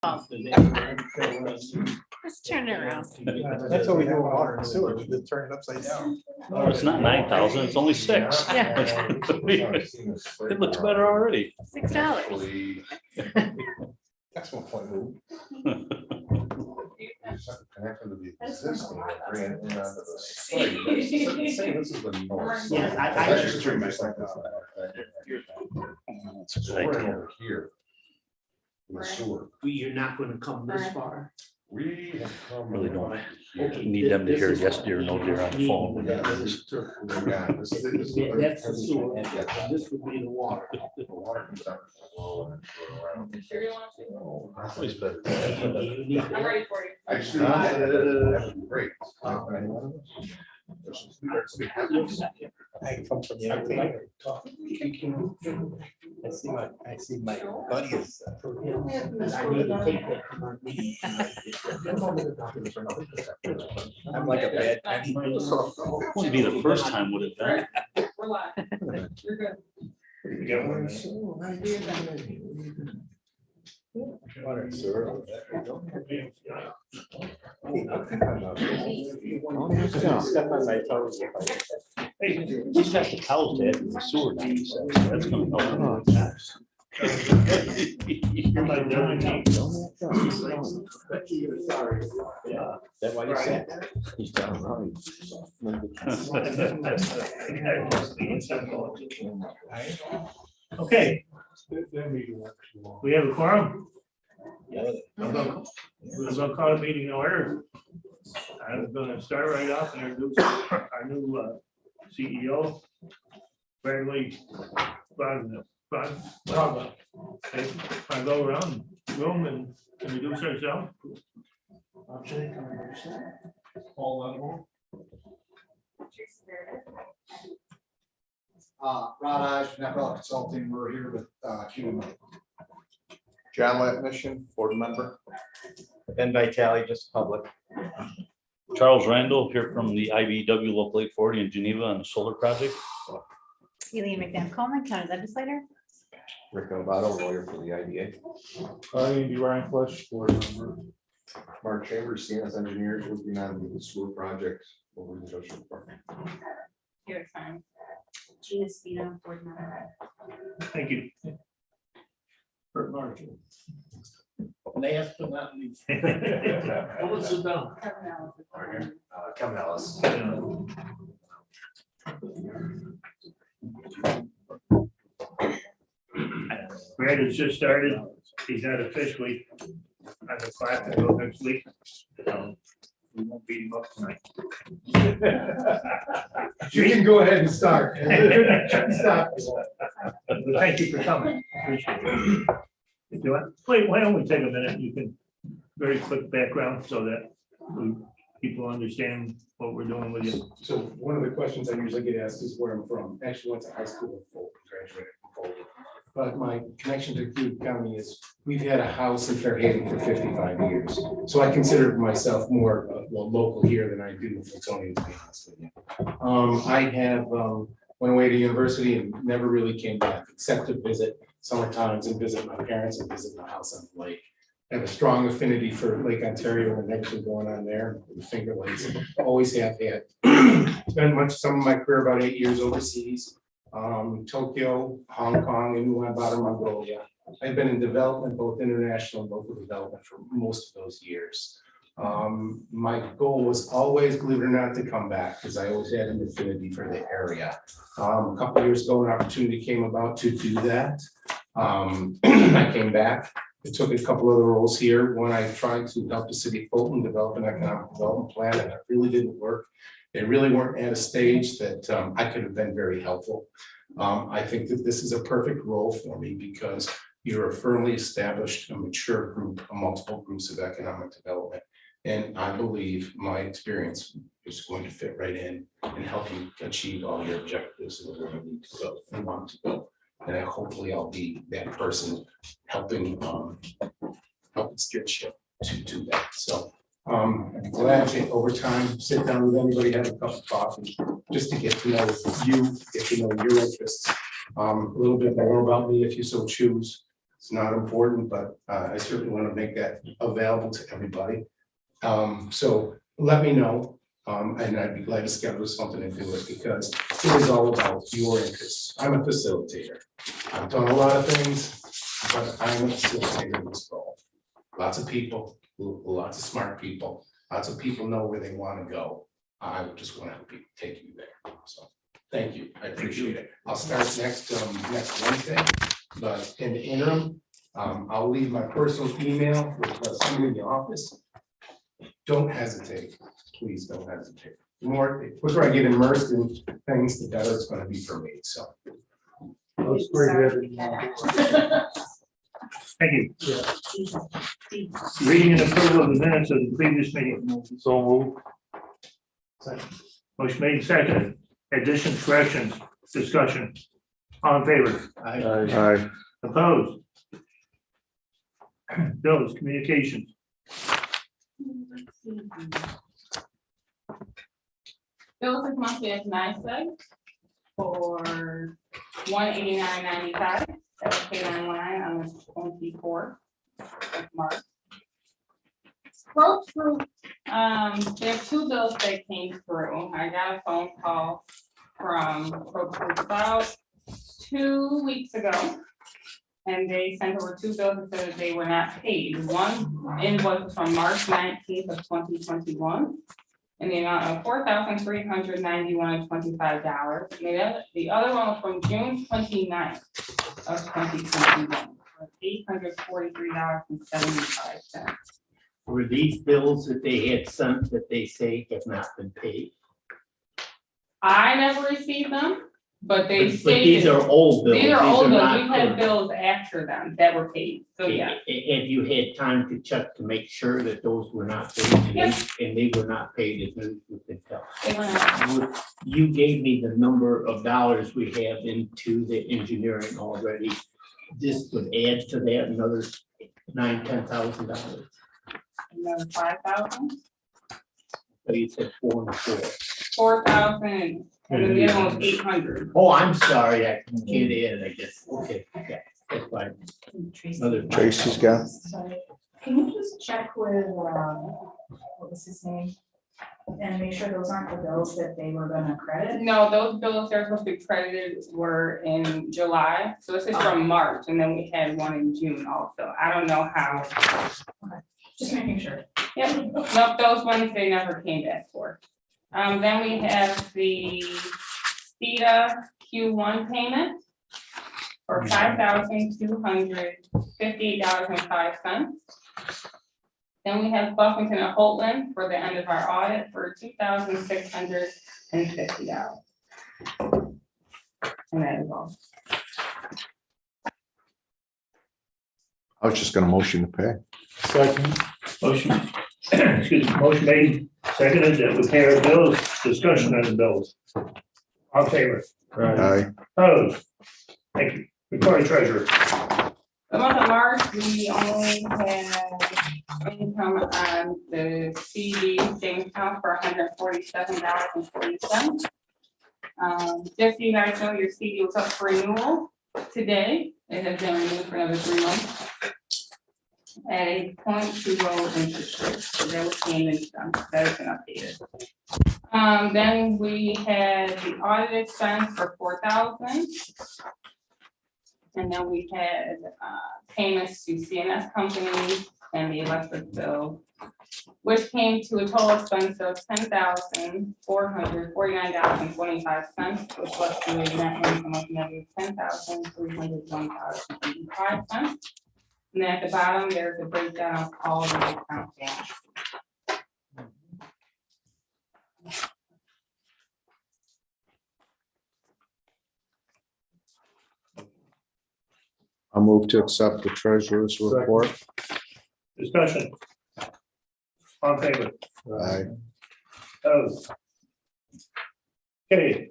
pump. Just turn it around. That's what we do with water and sewer, we just turn it upside down. Oh, it's not 9,000, it's only 6. Yeah. It looks better already. $6. Excellent point, Lou. Connected to the existing, bring it in onto the site. Say this is the north. Yeah, I That's just just turn my side down. That's a So good we're idea. over here. In the sewer. You're not gonna come this far. We have come. Really don't. around here. Okay. Need them to This hear is- yes dear, no dear on the phone. Yeah, this is- yeah, this is- Yeah, that's the sewer, and Yeah. this would be the water. The water comes out from below and it's around. Sure you want to? Always better. You need I'm that. ready for you. Actually, that would be great. I come from the entertainment. I see my buddy is. I need to take that to my meeting. I'm like a bad penny. Wouldn't be the first time, would it be? We're live. You're good. Water and sewer. Step on my toes. Hey, he's got the cows dead in the sewer now, he says. That's gonna help. Yeah, that why you said? He's down wrong. Okay. We have a quorum. Yeah. We're gonna call the meeting in order. I'm gonna start right off and introduce our new CEO, Bradley Bogdan. Okay, I go around the room and introduce ourselves. Rod Ives, Nepal Consulting, we're here with Cuban. John Latnition, board member. Ben Vitale, just public. Charles Randall here from the IBW Local 840 in Geneva on the solar project. Elaine McNabb Coleman, county legislator. Rick Novato, lawyer for the IDA. Andy Ryan Flesh, board member. Mark Chambers, CNS engineers, working on the sewer project over the industrial park. Here, fine. Gina Speedo, board member. Thank you. Bert Marshall. Last but not least. Come sit down. Kevin Ellis. Brad has just started. He's not officially on the class until next week. So we won't beat him up tonight. You can go ahead and start. Stop. But thank you for coming. Appreciate it. If you want, wait, why don't we take a minute? You can, very quick background so that people understand what we're doing with you. So one of the questions I usually get asked is where I'm from. Actually went to high school in Fulton, graduated from Fulton. But my connection to Cuyahoga County is we've had a house in Fairhaven for 55 years. So I consider myself more local here than I do Fultonian, to be honest with you. I have went away to university and never really came back except to visit summer times and visit my parents and visit my house on the lake. I have a strong affinity for Lake Ontario and everything going on there, the Finger Lakes, always have had. Spent some of my career, about 8 years overseas, Tokyo, Hong Kong, and Ulaanbaatar, Mongolia. I've been in development, both international and local development for most of those years. My goal was always, believe it or not, to come back because I always had an affinity for the area. A couple of years ago, an opportunity came about to do that. I came back. I took a couple other roles here. One, I tried to help the city of Fulton develop an economic development plan, and it really didn't work. They really weren't at a stage that I could have been very helpful. I think that this is a perfect role for me because you're a firmly established, a mature group, multiple groups of economic development. And I believe my experience is going to fit right in and help you achieve all your objectives and where you need to go and want to go. And hopefully I'll be that person helping stretch you to do that. So I'm glad to over time sit down with anybody, have a cup of coffee, just to get to know you, get to know your interests, a little bit more about me if you so choose. It's not important, but I certainly want to make that available to everybody. So let me know, and I'd be glad to schedule something and do it because it is all about your interests. I'm a facilitator. I've done a lot of things, but I'm a facilitator in this role. Lots of people, lots of smart people, lots of people know where they want to go. I would just want to help you take you there. So, thank you. I appreciate it. I'll start next Wednesday, but in the interim, I'll leave my personal email with somebody in the office. Don't hesitate. Please don't hesitate. The quicker I get immersed in things, the better it's going to be for me. So. Looks pretty good. Thank you. Reading and approval of the minutes of the previous meeting. So move. Motion made second. Additions, corrections, discussion. All in favor? Aye. Opposed? Bills, communications. Bills is monthly as NICEAG for $189.95. That was paid online on the 24th of March. Road through, there are two bills that came through. I got a phone call from Road Through about 2 weeks ago. And they sent over two bills and said that they were not paid. One invoice was from March 19th of 2021. In the amount of $4,391.25. The other one was from June 29th of 2021, for $843.75. Were these bills that they had sent that they say have not been paid? I never received them, but they But these stated, are old bills. these are old bills, not we've had current. bills after them that were paid, so yeah. Have you had time to check to make sure that those were not paid? Yes. And they were not paid as news we could tell? They went out. You gave me the number of dollars we have into the engineering already. This would add to that another $9,000-10,000. Another 5,000, So you said 4 and 4. 4,000, and then the other one was 800. Oh, I'm sorry, I can get in, I guess. Okay, yeah, that's fine. Another Tracy's got. Sorry. Can you just check with, what was his name? And make sure those aren't the bills that they were gonna credit? No, those bills that are supposed to be credited were in July, so this is from March, and then we had one in June also. I don't know how. Just making sure. Yep, nope, those ones they never came back for. Then we have the CCIDA Q1 payment for $5,258.05. Then we have Buffington and Holtland for the end of our audit for $2,650. And that is all. I was just gonna motion to pay. Second. Motion, excuse me, motion made, seconded, that we pay our bills, discussion on the bills. All in favor? Aye. Opposed? Thank you. Report to treasurer. The month of March, we only had income on the CD savings account for $147.40. Just so you guys know, your CD was up for renewal today. It has been renewed for another 3 months. At a 0.20 interest rate, so that was payments done, that has been updated. Then we had the audit expense for $4,000. And then we had payments to CNS companies and the electric bill, which came to a total expense of $10,449.25, which was to a net income of -$10,301.85. And then at the bottom, there's a breakdown of all the account balance. I'll move to accept the treasurer's report. Discussion. All in favor? Aye. Opposed? Okay,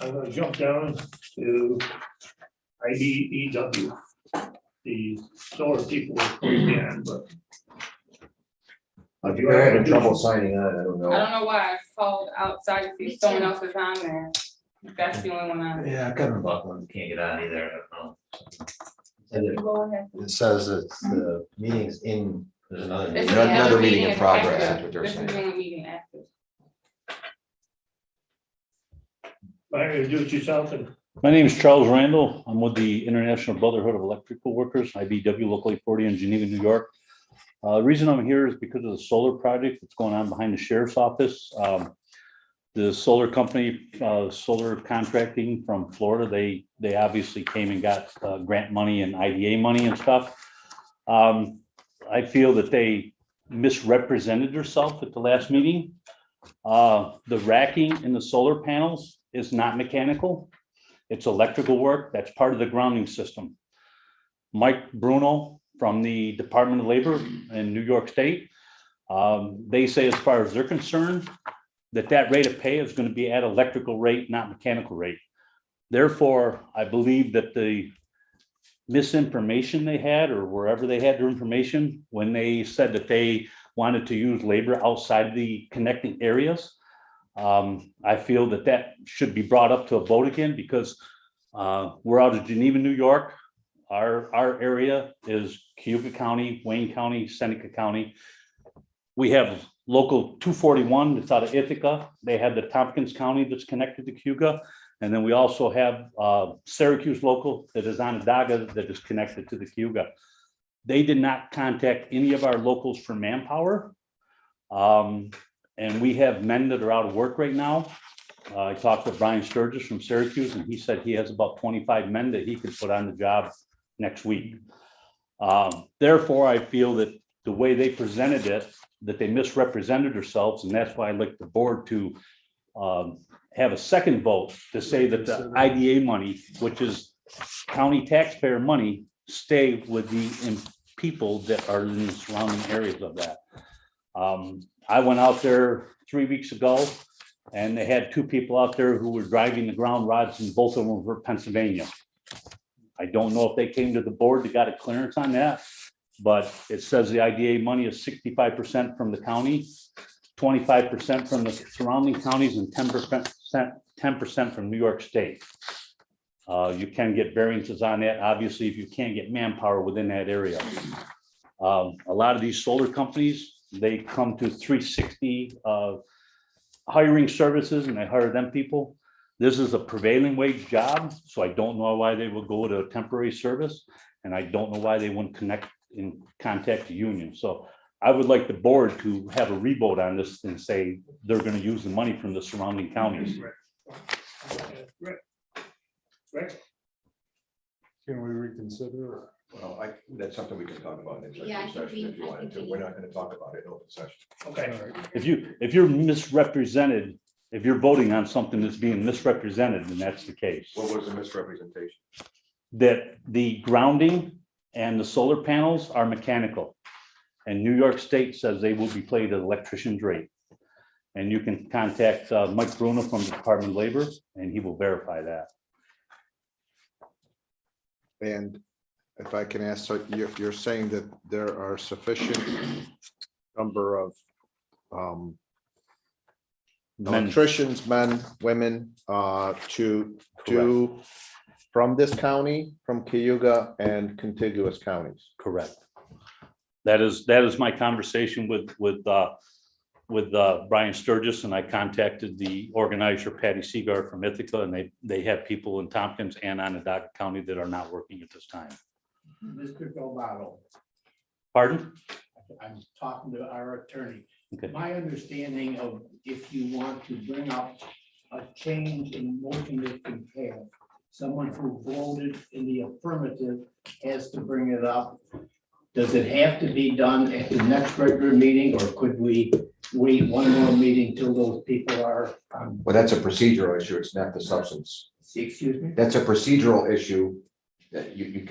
I'm gonna jump down to IBEW. The solar people were putting in, but If you're having trouble signing on, I don't I know. don't know why I called outside to see if someone else is on there. That's the only one on. Yeah, Kevin Buckland can't get on either, I don't know. You go ahead. It says that the meeting's in, there's another. This is meeting. the Another other meeting in is progress, active. that's what they're This is the saying. only meeting active. Byron, do it yourself and My name is Charles Randall. I'm with the International Brotherhood of Electrical Workers, IBW Local 840 in Geneva, New York. The reason I'm here is because of the solar project that's going on behind the sheriff's office. The solar company, solar contracting from Florida, they obviously came and got grant money and IDA money and stuff. I feel that they misrepresented themselves at the last meeting. The racking in the solar panels is not mechanical. It's electrical work. That's part of the grounding system. Mike Bruno from the Department of Labor in New York State, they say as far as they're concerned, that rate of pay is going to be at electrical rate, not mechanical rate. Therefore, I believe that the misinformation they had, or wherever they had their information, when they said that they wanted to use labor outside the connecting areas, I feel that should be brought up to a vote again, because we're out of Geneva, New York. Our area is Cuyahoga County, Wayne County, Seneca County. We have local 241 that's out of Ithaca. They have the Tompkins County that's connected to Cuyahoga. And then we also have Syracuse local that is Onondaga that is connected to the Cuyahoga. They did not contact any of our locals for manpower. And we have men that are out of work right now. I talked with Brian Sturgis from Syracuse, and he said he has about 25 men that he could put on the job next week. Therefore, I feel that the way they presented it, that they misrepresented themselves, and that's why I'd like the board to have a second vote to say that the IDA money, which is county taxpayer money, stay with the people that are in the surrounding areas of that. I went out there 3 weeks ago, and they had 2 people out there who were driving the ground rods, and both of them were Pennsylvania. I don't know if they came to the board that got a clearance on that, but it says the IDA money is 65% from the county, 25% from the surrounding counties, and 10% from New York State. You can get variances on that, obviously, if you can't get manpower within that area. A lot of these solar companies, they come to 360 hiring services, and they hire them people. This is a prevailing wage job, so I don't know why they would go to a temporary service, and I don't know why they wouldn't contact the union. So I would like the board to have a revote on this and say they're going to use the money from the surrounding counties. Rick, Can we reconsider? Well, that's something we can talk about in Yeah, I executive think session if you I wanted think to. We're not going to talk about it in open session. okay. If you're misrepresented, if you're voting on something that's being misrepresented, then that's the case. What was the misrepresentation? That the grounding and the solar panels are mechanical. And New York State says they will be paid at electrician's rate. And you can contact Mike Bruno from the Department of Labor, and he will verify that. And if I can ask, so you're saying that there are sufficient number of Men. electricians, men, women, from this county, from Cayuga and contiguous counties? Correct. That is my conversation with Brian Sturgis, and I contacted the organizer Patty Seagar from Ithaca, and they have people in Tompkins and Onondaga County that are not working at this time. Mr. Gilberto, Pardon? I'm talking to our attorney. Okay. My understanding of if you want to bring up a change in motion that can have, someone who voted in the affirmative has to bring it up. Does it have to be done at the next regular meeting, or could we wait one more meeting till those people are? Well, that's a procedural issue. It's not the substance. Excuse me? That's a procedural issue that you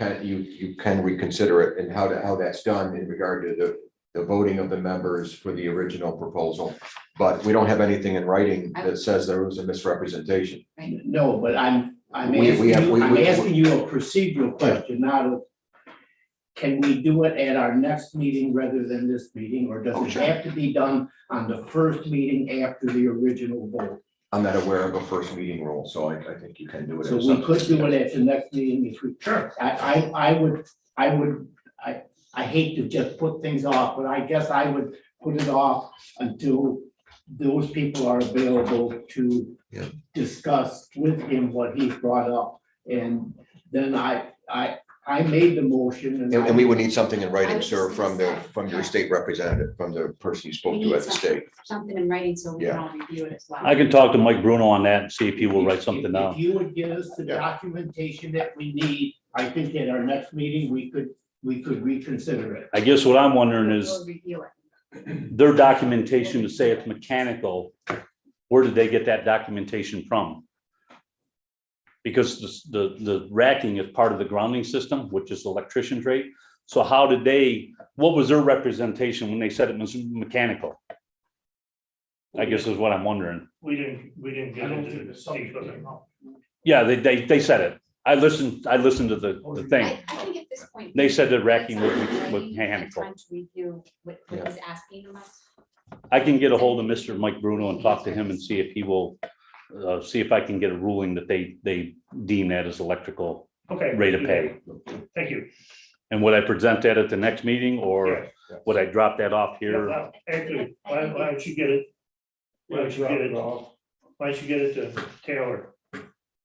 can reconsider it, and how that's done in regard to the voting of the members for the original proposal. But we don't have anything in writing that says there was a misrepresentation. No, but I'm We asking you a procedural question, not a. Can we do it at our next meeting rather than this meeting, or does it have to be done on the first meeting after the original vote? I'm not aware of a first meeting rule, so I think you can do it. So at we some- could do it at the next meeting if we. Sure. I hate to just put things off, but I guess I would put it off until those people are available to Yeah. discuss with him what he's brought up. And then I made the motion and. And we would need something in I writing, was sir, just from gonna the, say, from your yeah. state representative, from the person you spoke We to need at the state. something in writing so we can Yeah. all review it as well. I can talk to Mike Bruno on that and see if he will write something If down. you would give us the Yeah. documentation that we need, I think at our next meeting, we could reconsider it. I guess what I'm wondering is We'll review it. their documentation to say it's mechanical, where did they get that documentation from? Because the racking is part of the grounding system, which is the electrician's rate. So how did they, what was their representation when they said it was mechanical? I guess is what I'm wondering. We didn't I get don't into think the it's something. details of it. Yeah, they said it. I listened to the thing. I think at this point. They said that racking it's was already mechanical. time to review what Yeah. he's asking of us. I can get a hold of Mr. Mike Bruno and talk to him and see if he will, see if I can get a ruling that they deem that as electrical Okay. rate of pay. Thank you. And would I present that at the next meeting or Yeah. would I drop that off Yeah, here? well, actually, why don't you get it? Why don't you get it? Why don't you get it to Taylor?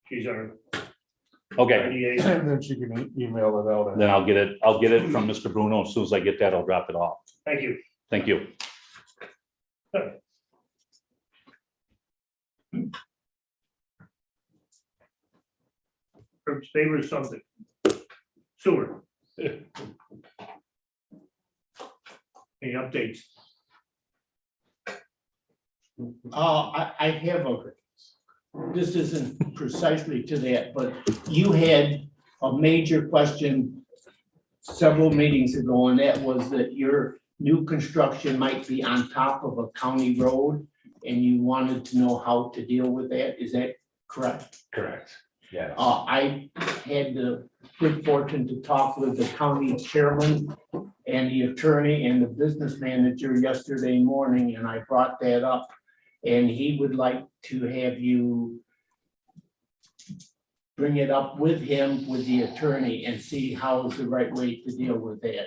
She's our Okay, RDA. And then she can email it out. then I'll get it from Mr. Bruno. As soon as I get that, I'll drop it off. Thank you. Thank you. Herb's favorite subject. Sewer. Any updates? I have this isn't precisely to that, but you had a major question several meetings ago, and that was that your new construction might be on top of a county road, and you wanted to know how to deal with that. Is that correct? Correct, yeah. I had the good fortune to talk with the county chairman and the attorney and the business manager yesterday morning, and I brought that up. And he would like to have you bring it up with him, with the attorney, and see how is the right way to deal with that.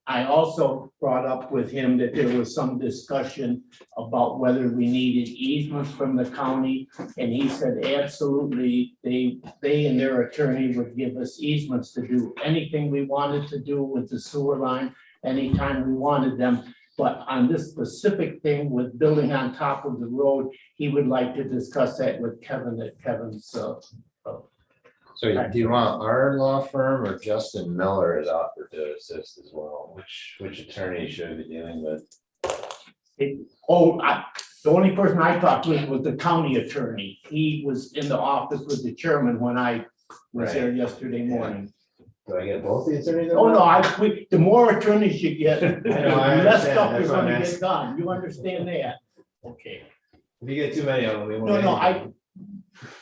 I also brought up with him that there was some discussion about whether we needed easements from the county. And he said, absolutely, they and their attorney would give us easements to do anything we wanted to do with the sewer line, anytime we wanted them. But on this specific thing with building on top of the road, he would like to discuss that with Kevin at Kevin's, So do you want our law firm or Justin Miller has offered to assist as well? Which attorney should we be dealing with? the only person I talked with was the county attorney. He was in the office with the chairman when I was there yesterday morning. Do I get both the attorneys? Oh, no, the more attorneys you get, the know, I less understand. stuff is That's what I'm gonna get asking. done. You understand that? Okay. If you get too many of them, we won't. No, get anything.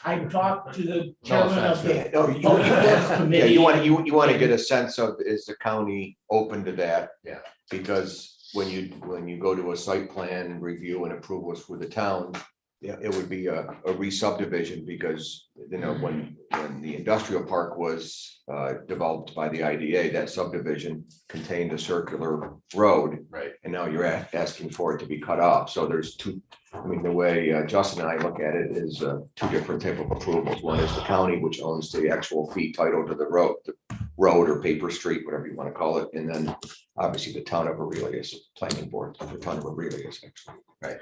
I talked to the chairman of the. Yeah, no, you- Public Works Yeah, Committee. you want to get a sense of, is the county open to that? Yeah. Because when you go to a site plan review and approvals for the town, yeah, it would be a re-subdivision because, you know, when the industrial park was developed by the IDA, that subdivision contained a circular road. Right. And now you're asking for it to be cut off. So there's two, I mean, the way Justin and I look at it is two different type of approvals. One is the county, which owns the actual fee title to the road or paper street, whatever you want to call it. And then obviously the town of Aurelius planning board, the town of Aurelius, actually. Right.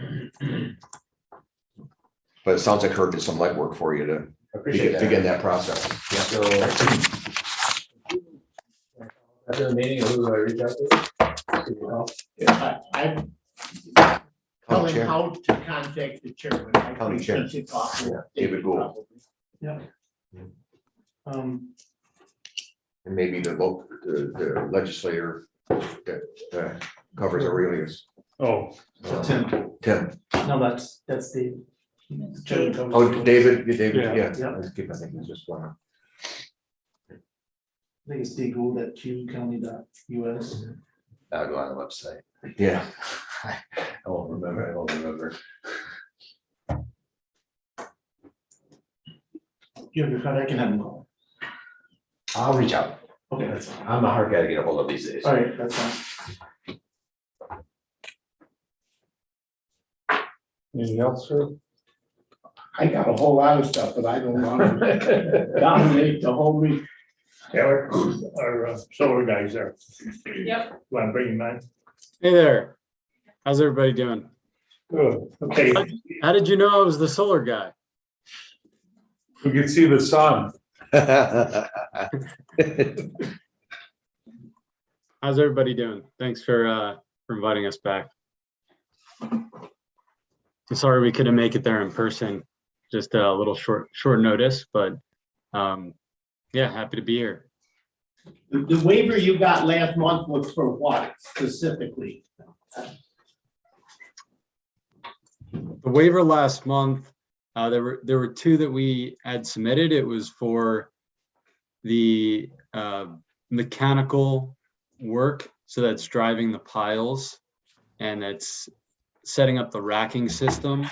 But it sounds like Herb did some legwork for you to Appreciate begin that. that process. Yeah. So. After the meeting, who do I reach out to? I tell County him chair. how to contact the chairman. I County think chair. he should talk to Yeah, David Gould. probably. And maybe the legislator that covers Aurelius. Oh, Tim. No, that's the. Oh, David, Yeah. yeah. I keep thinking it's just one. I think it's D Gould at qcounty.us. I'll go on the website. Yeah. I won't remember. You have your I contact? can have them call. I'll reach out. Okay, that's fine. I'm a hard guy to get a hold of these days. All right, that's fine. Anything else, sir? I got a whole lot of stuff, but I don't want to dominate the whole meeting. Yeah, our solar guys there. Yep, Want to bring him in? Hey there. How's everybody doing? Good. Okay. How did you know I was the solar guy? We can see the sun. How's everybody doing? Thanks for inviting us back. I'm sorry we couldn't make it there in person. Just a little short notice, but yeah, happy to be here. The waiver you got last month was for what specifically? The waiver last month, there were two that we had submitted. It was for the mechanical work, so that's driving the piles, and that's setting up the racking system,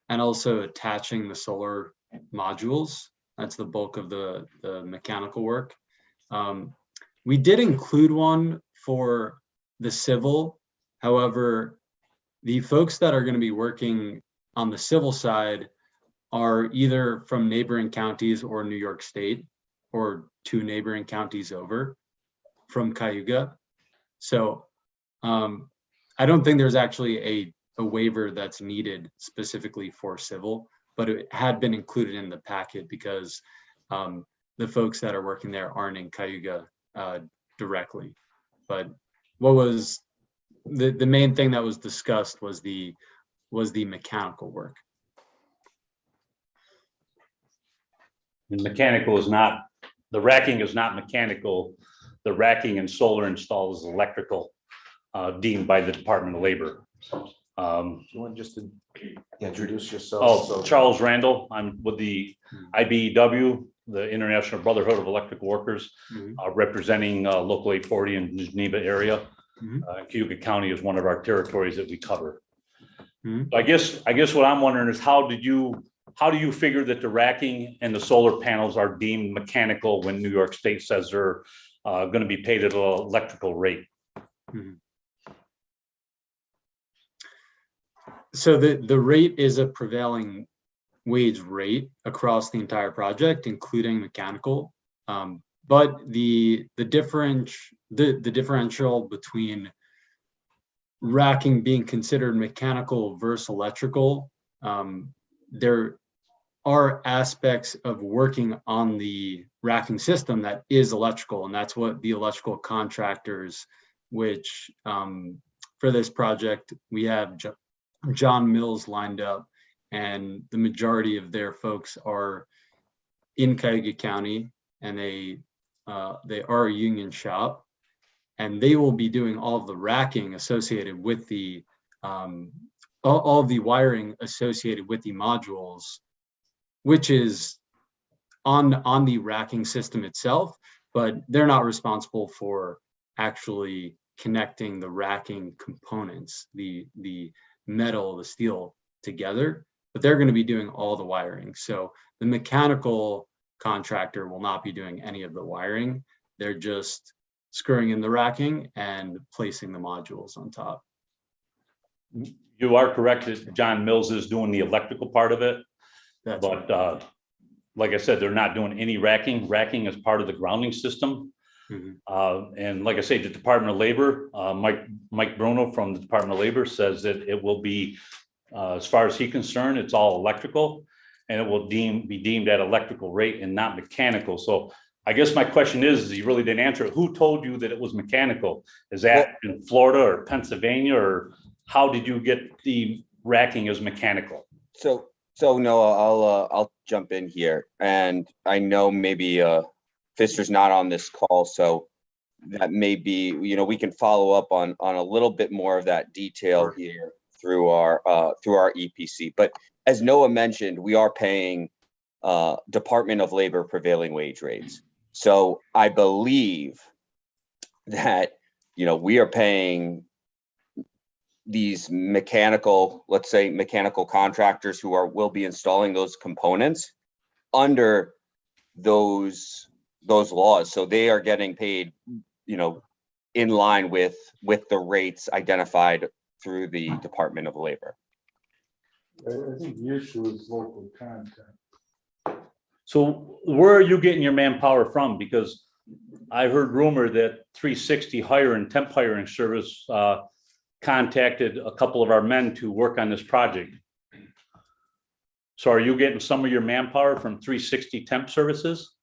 and also attaching the solar modules. That's the bulk of the mechanical work. We did include one for the civil. However, the folks that are going to be working on the civil side are either from neighboring counties or New York State, or 2 neighboring counties over from Cayuga. So I don't think there's actually a waiver that's needed specifically for civil, but it had been included in the packet because the folks that are working there aren't in Cayuga directly. But what was the main thing that was discussed was the mechanical work. And mechanical is not, the racking is not mechanical. The racking and solar install is electrical, deemed by the Department of Labor. You want just to introduce yourself? Oh, So- Charles Randall. I'm with the IBEW, the International Brotherhood of Electrical Workers, representing local 840 in the Geneva area. Cayuga County is one of our territories that we cover. I guess what I'm wondering is how do you figure that the racking and the solar panels are deemed mechanical when New York State says they're going to be paid at an electrical rate? So the rate is a prevailing wage rate across the entire project, including mechanical. But the differential between racking being considered mechanical versus electrical, there are aspects of working on the racking system that is electrical, and that's what the electrical contractors, which for this project we have John Mills lined up, and the majority of their folks are in Cayuga County, and they are a union shop, and they will be doing all of the racking associated with the all of the wiring associated with the modules, which is on the racking system itself, but they're not responsible for actually connecting the racking components, the metal, the steel together, but they're going to be doing all the wiring. So the mechanical contractor will not be doing any of the wiring. They're just screwing in the racking and placing the modules on top. You are correct that John Mills is doing the electrical part of it, That's but like I said, they're not doing any racking. Racking is part of the grounding system. And like I say, the Department of Labor, Mike Bruno from the Department of Labor says that it will be, as far as he's concerned, it's all electrical, and it will be deemed at electrical rate and not mechanical. So I guess my question is you really didn't answer it. Who told you that it was mechanical? Is that in Florida or Pennsylvania, or how did you get the racking as mechanical? So Noah, I'll jump in here, and I know maybe Fister's not on this call, so that may be, we can follow up on a little bit more of that detail here through our EPC. But as Noah mentioned, we are paying Department of Labor prevailing wage rates. So I believe that we are paying these mechanical, let's say mechanical contractors who will be installing those components under those laws. So they are getting paid, in line with the rates identified through the Department of Labor. I think the issue is local content. So where are you getting your manpower from? Because I heard rumor that 360 hire and temp hiring service contacted a couple of our men to work on this project. So are you getting some of your manpower from 360 temp services?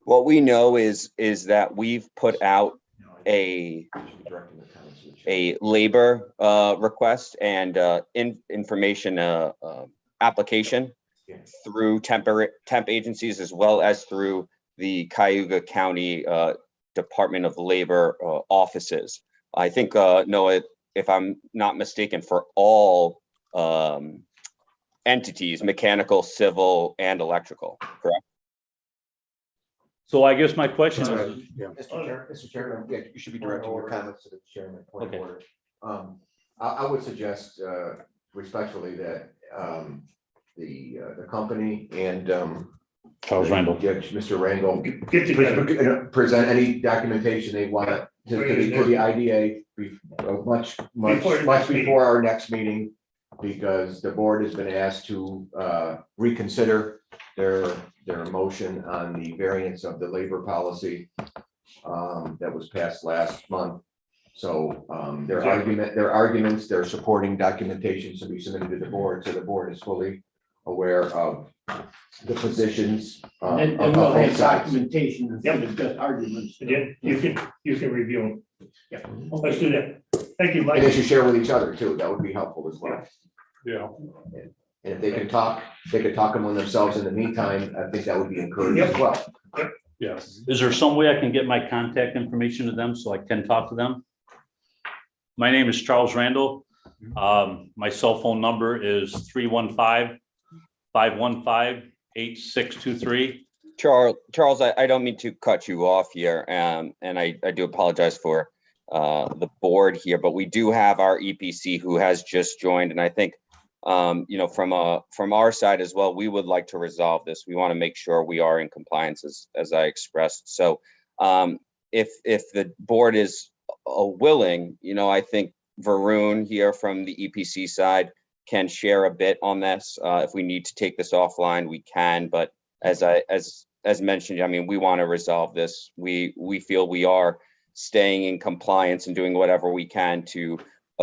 What we know is that we've put out a labor request and information application through temp agencies, as well as through the Cayuga County Department of Labor offices. I think, Noah, if I'm not mistaken, for all entities, mechanical, civil, and electrical, correct? So I guess my question is, Mr. Chairman, yeah, you should be directing your comments to the chairman. Point of Okay. order. I would suggest respectfully that the company and Charles Randall. yeah, Mr. Randall Get together. present any documentation they want to the IDA much before our next meeting, because the board has been asked to reconsider their motion on the variance of the labor policy that was passed last month. So their arguments, their supporting documentation should be submitted to the board, so the board is fully aware of the positions. And of we'll both have sides. documentation instead of just arguments. Yeah, you can review them. Yeah, let's do that. Thank you, And Mike. they should share with each other too. That would be helpful as well. Yeah. And if they can talk, they could talk among themselves in the meantime. I think that would be encouraged as well. Yes. Is there some way I can get my contact information to them so I can talk to them? My name is Charles Randall. My cell phone number is 315-515-8623. Charles, I don't mean to cut you off here, and I do apologize for the board here, but we do have our EPC who has just joined, and I think from our side as well, we would like to resolve this. We want to make sure we are in compliance as I expressed. So if the board is willing, I think Varun here from the EPC side can share a bit on this. If we need to take this offline, we can, but as mentioned, I mean, we want to resolve this. We feel we are staying in compliance and doing whatever we can to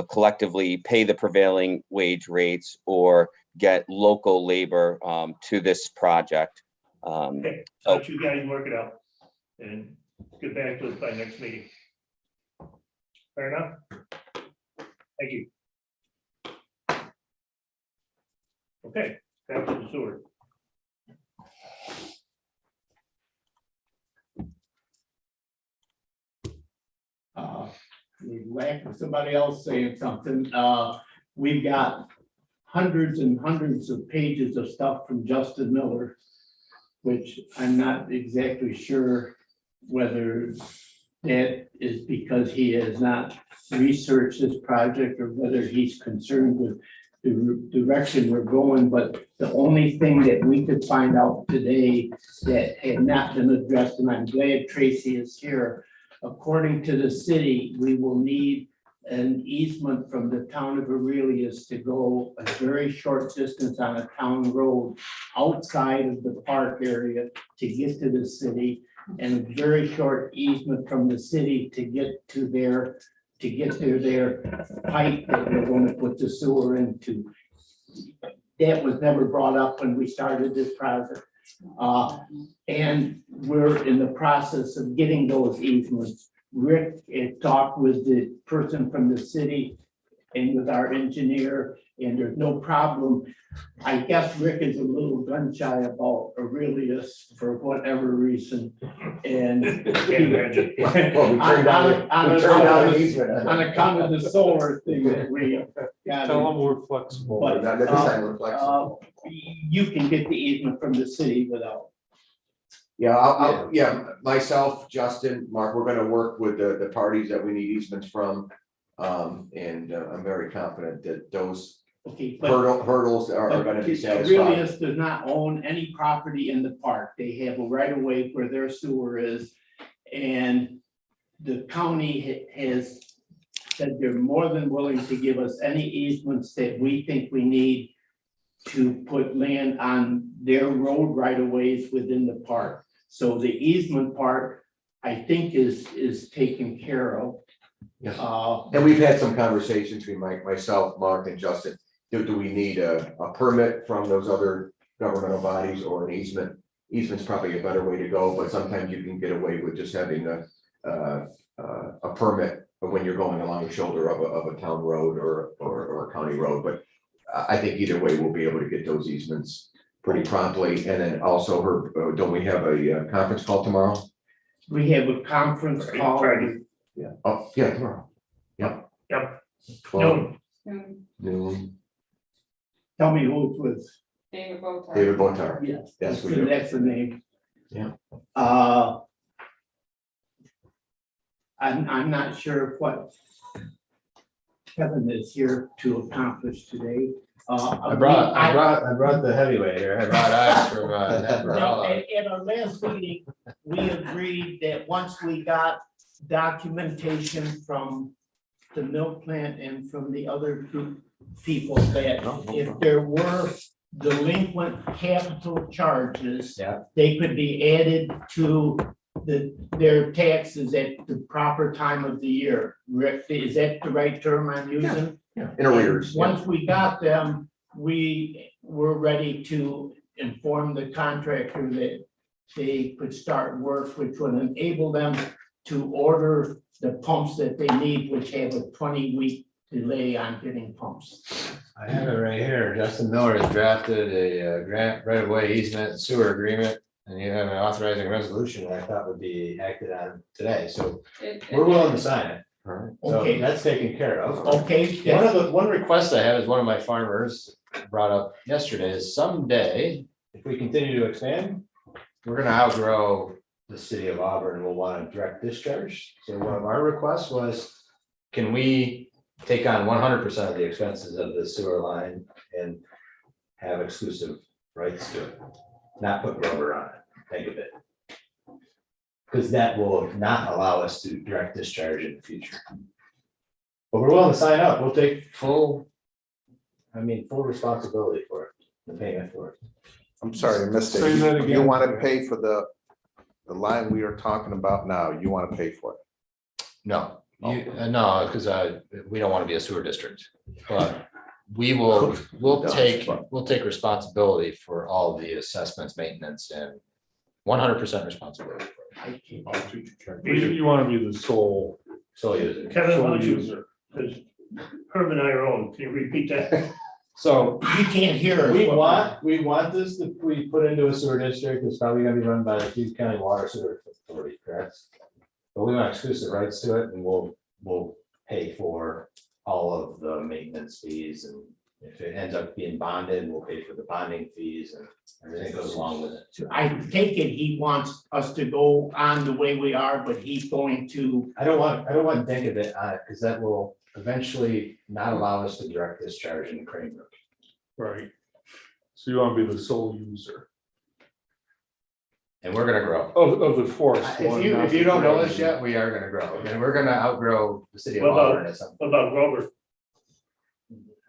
collectively pay the prevailing wage rates or get local labor to this project. Okay, let you guys work it out and get back to us by next meeting. Fair enough? Thank you. Okay, back to the sewer. Somebody else saying something. We've got hundreds and hundreds of pages of stuff from Justin Miller, which I'm not exactly sure whether that is because he has not researched this project or whether he's concerned with the direction we're going. But the only thing that we could find out today that had not been addressed, and I'm glad Tracy is here, according to the city, we will need an easement from the town of Aurelius to go a very short distance on a town road outside of the park area to get to the city, and a very short easement from the city to get to their pipe that we're going to put the sewer into. That was never brought up when we started this project. And we're in the process of getting those easements. Rick had talked with the person from the city and with our engineer, and there's no problem. I guess Rick is a little gun shy about Aurelius for whatever reason. And Well, we turned down an easement. on account of the solar thing that we got. Tell them we're flexible. But, This time we're flexible. you can get the easement from the city without. Yeah, myself, Justin, Mark, we're gonna work with the parties that we need easements from. And I'm very confident that those Okay, but. hurdles are gonna be satisfied. Aurelius does not own any property in the park. They have a right of way where their sewer is. And the county has said they're more than willing to give us any easements that we think we need to put land on their road right of ways within the park. So the easement part, I think is taken care of. Yeah. Uh, And we've had some conversations between myself, Mark and Justin. Do we need a permit from those other governmental bodies or an easement? Easement's probably a better way to go, but sometimes you can get away with just having a permit when you're going along the shoulder of a town road or a county road. But I think either way, we'll be able to get those easements pretty promptly. And then also, don't we have a conference call tomorrow? we have a conference call. Friday. Yeah. Oh, yeah, tomorrow. Yep. Yep. 12 Um, noon. Tell me who it was. David Botar. David Bontar. Yes, Yes, we do. that's the name. Yeah. I'm not sure what Kevin is here to accomplish today. I brought the heavyweight here. I brought ice from, Now, Neverella. at our last meeting, we agreed that once we got documentation from the milk plant and from the other two people, that if there were delinquent capital charges, Yeah. they could be added to their taxes at the proper time of the year. Rick, is that the right term I'm using? Yeah, in arrears. Yeah. Once we got them, we were ready to inform the contractor that they could start work, which would enable them to order the pumps that they need, which have a 20-week delay on getting pumps. I have it right here. Justin Miller has drafted a grant right of way easement sewer agreement. And you have an authorizing resolution that I thought would be acted on today. So we're willing to sign it. All right. So Okay. that's taken care of. Okay, One request I have is one of my farmers brought up yesterday is someday, if we continue to expand, we're gonna outgrow the city of Auburn and we'll want a direct discharge. So one of our requests was, can we take on 100% of the expenses of the sewer line and have exclusive rights to it? Not put rubber on it, think of it. Because that will not allow us to direct discharge in the future. But we're willing to sign up, we'll take full responsibility for it, the payment for it. I'm sorry, I missed Say that it. You again. want to pay for the line we are talking about now, you want to pay for it? No, no, because we don't want to be a sewer district, but we'll take responsibility for all the assessments, maintenance, and 100% responsibility. You want to be the sole. So user. Kevin, why sole don't you, user. because Herb and I are old, can you repeat that? So you can't hear. us. we want this to be put into a sewer district. It's probably gonna be run by the Hughes County Water Sewer Authority, correct? But we want exclusive rights to it and we'll pay for all of the maintenance fees, and if it ends up being bonded, we'll pay for the bonding fees and everything goes along with it. I take it he wants us to go on the way we are, but he's going to, I don't want to think of it on it, because that will eventually not allow us to direct discharge in Cranbrook. Right. So you want to be the sole user And we're gonna grow. of the force. If you don't know this yet, we are gonna grow, and we're gonna outgrow the city of What about- Auburn at some point. What about Grover?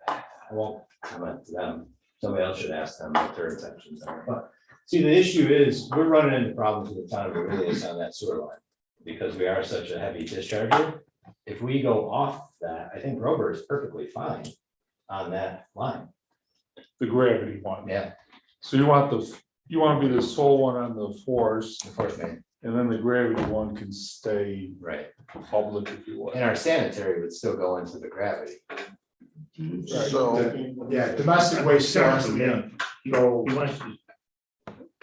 I won't comment to them. Somebody else should ask them what their intentions are. But see, the issue is, we're running into problems with the town of Aurelius on that sewer line. Because we are such a heavy discharger. If we go off that, I think Grover is perfectly fine on that line. The gravity one. Yeah, So you want to be the sole one on the force, of course, man. and then the gravity one can stay Right. public if you want. And our sanitary would still go into the gravity. So, Yeah, domestic waste starts Yeah. He wants to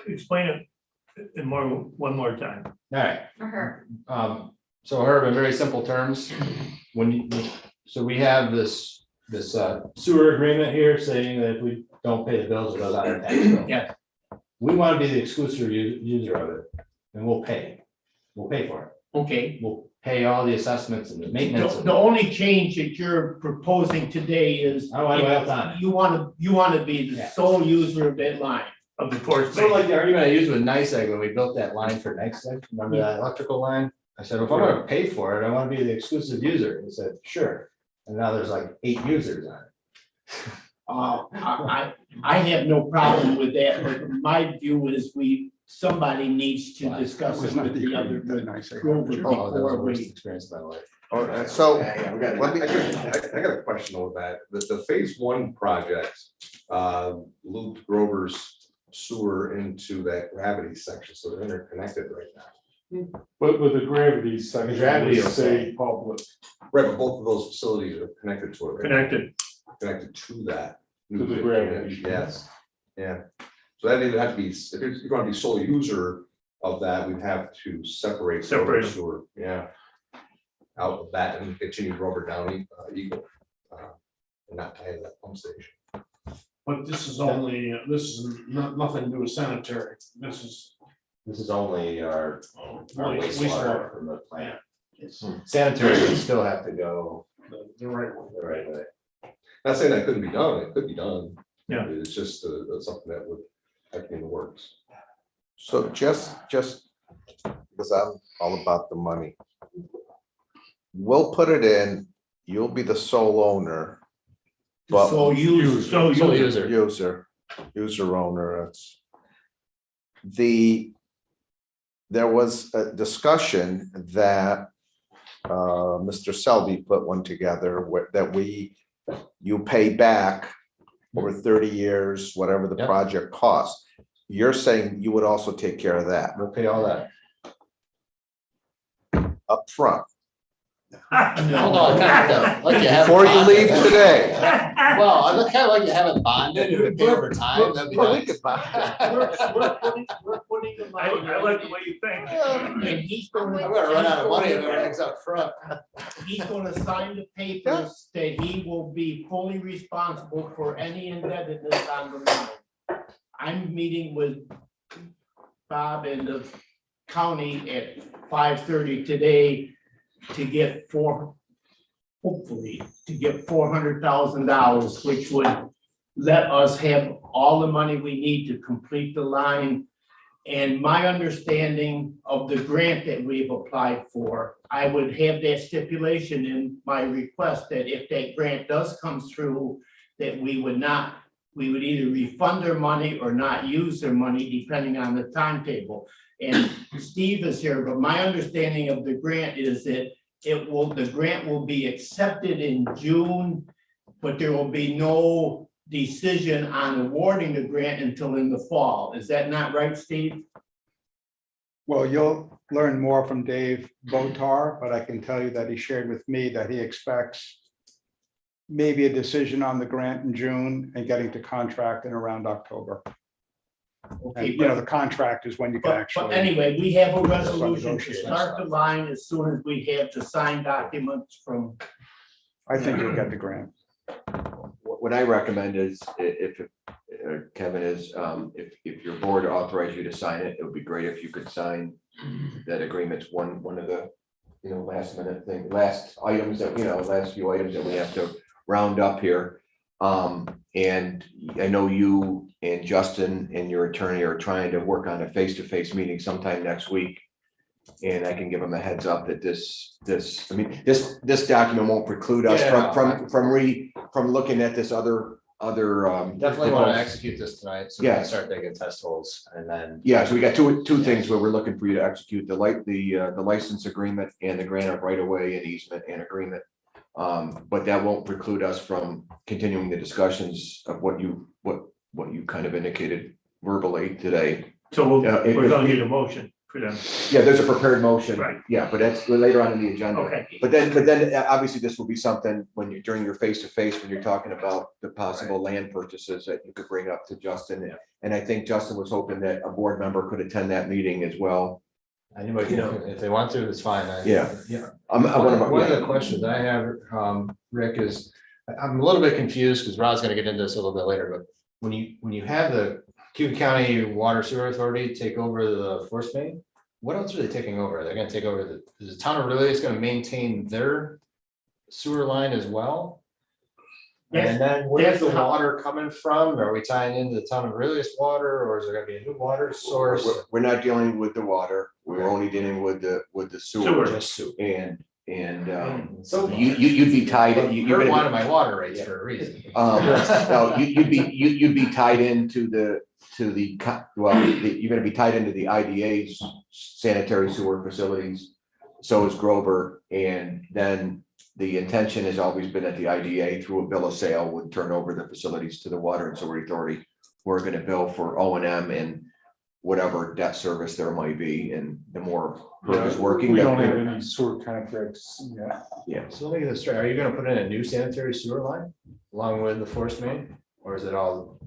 explain it in one more time. All right. For her. So Herb, in very simple terms, so we have this sewer agreement here saying that if we don't pay the bills, it goes on our tax bill. Yeah. We want to be the exclusive user of it, and we'll pay for it. Okay, We'll pay all the assessments and the maintenance. the only change that you're proposing today is I want it all the time. you want to be the Yeah. sole user of that line. Of the force Sort of main. like the argument I used with NICEAG when we built that line for NICEAG, remember that electrical line? I said, if I'm gonna pay for it, I wanna be the exclusive user. He said, sure. And now there's like 8 users on it. I have no problem with that, but my view is somebody needs to discuss it with the other. Grover Oh, that was before the worst we. experience of my life. So, Yeah, we got it. let me, I got a question over that. The phase one project looped Grover's sewer into that gravity section, so they're interconnected right now. But with the gravity section, gravity we will say public. Right, but both of those facilities are connected to it. right? Connected. Connected to that. To the gravity. Yes, yeah. So that would have to be, if you're gonna be sole user of that, we'd have to separate. Separate them. Sewer, yeah. Out of that and continue Grover down Eagle. And not tie to that pump station. But this is only, this is nothing to do with sanitary. This is only our Only wastewater from the plant. Sanitary would still have to go The right one. the right way. Not saying that couldn't be done, it could be done. Yeah. It's just something that would have to be in the works. So just because I'm all about the money. We'll put it in, you'll be the sole owner. But So use, so Sole use. user. user owner, it's. There was a discussion that Mr. Selby put one together you pay back over 30 years, whatever the Yep. project costs. You're saying you would also take care of that We'll pay all that. up front Hold on, like you have. before you leave today. Well, I look kind of like you have it bonded, you would pay over time. That'd be Well, we nice. could buy We're putting the I money. like the way you think. And he's going to. I'm gonna run out of money if everything's up front. He's gonna sign the papers that he will be fully responsible for any indebtedness on the line. I'm meeting with Bob and the county at 5:30 today to get hopefully, to get $400,000, which would let us have all the money we need to complete the line. And my understanding of the grant that we've applied for, I would have that stipulation in my request that if that grant does come through, that we would either refund their money or not use their money depending on the timetable. And Steve is here, but my understanding of the grant is that the grant will be accepted in June, but there will be no decision on awarding the grant until in the fall. Is that not right, Steve? Well, you'll learn more from Dave Botar, but I can tell you that he shared with me that he expects maybe a decision on the grant in June and getting to contract in around October. Okay, And, you know, the contract is when you can But actually. anyway, we have a resolution to negotiate start the stuff. line as soon as we have the signed documents from. I think you'll get the grant. What I recommend is Kevin is, if your board authorized you to sign it, it would be great if you could sign that agreement's one of the, last minute thing, last items that, last few items that we have to round up here. And I know you and Justin and your attorney are trying to work on a face-to-face meeting sometime next week. And I can give them a heads up that this document won't preclude us from looking at this other. Definitely want to execute this tonight, so we Yeah. can start digging test holes and then. Yeah, so we got two things where we're looking for you to execute the license agreement and the grant of right of way and easement and agreement. But that won't preclude us from continuing the discussions of what you kind of indicated verbally today. So if- we're gonna need a motion for them. Yeah, there's a prepared motion. Right. Yeah, but that's later on in the agenda. Okay. But then obviously this will be something when you're during your face-to-face, when you're talking about the possible land purchases that you could bring up to Justin. Yeah. And I think Justin was hoping that a board member could attend that meeting as well. Anybody, if they want to, it's fine. Yeah. Yeah. One One of the questions I have, Rick, is I'm a little bit confused because Rod's gonna get into this a little bit later, but when you have the Cuba County Water Sewer Authority take over the force main, what else are they taking over? They're gonna take over is the town of Really is gonna maintain their sewer line as well? And then where's the water coming from? Are we tying into the town of Really's water, or is there gonna be a new water source? We're not dealing with the water, we're only dealing with the sewer. Just sewer. And So you'd be tied, you're You're gonna one of be, my water rates for a reason. no, you'd be tied into you're gonna be tied into the IDA's sanitary sewer facilities. So is Grover, and then the intention has always been that the IDA through a bill of sale would turn over the facilities to the Water and Sewer Authority. We're gonna bill for O&M and whatever debt service there might be, and the more Herb is working. We that don't have we're- any sewer contracts yet. Yeah, So let me get this straight. Are you gonna put in a new sanitary sewer line along with the force main, or is it all?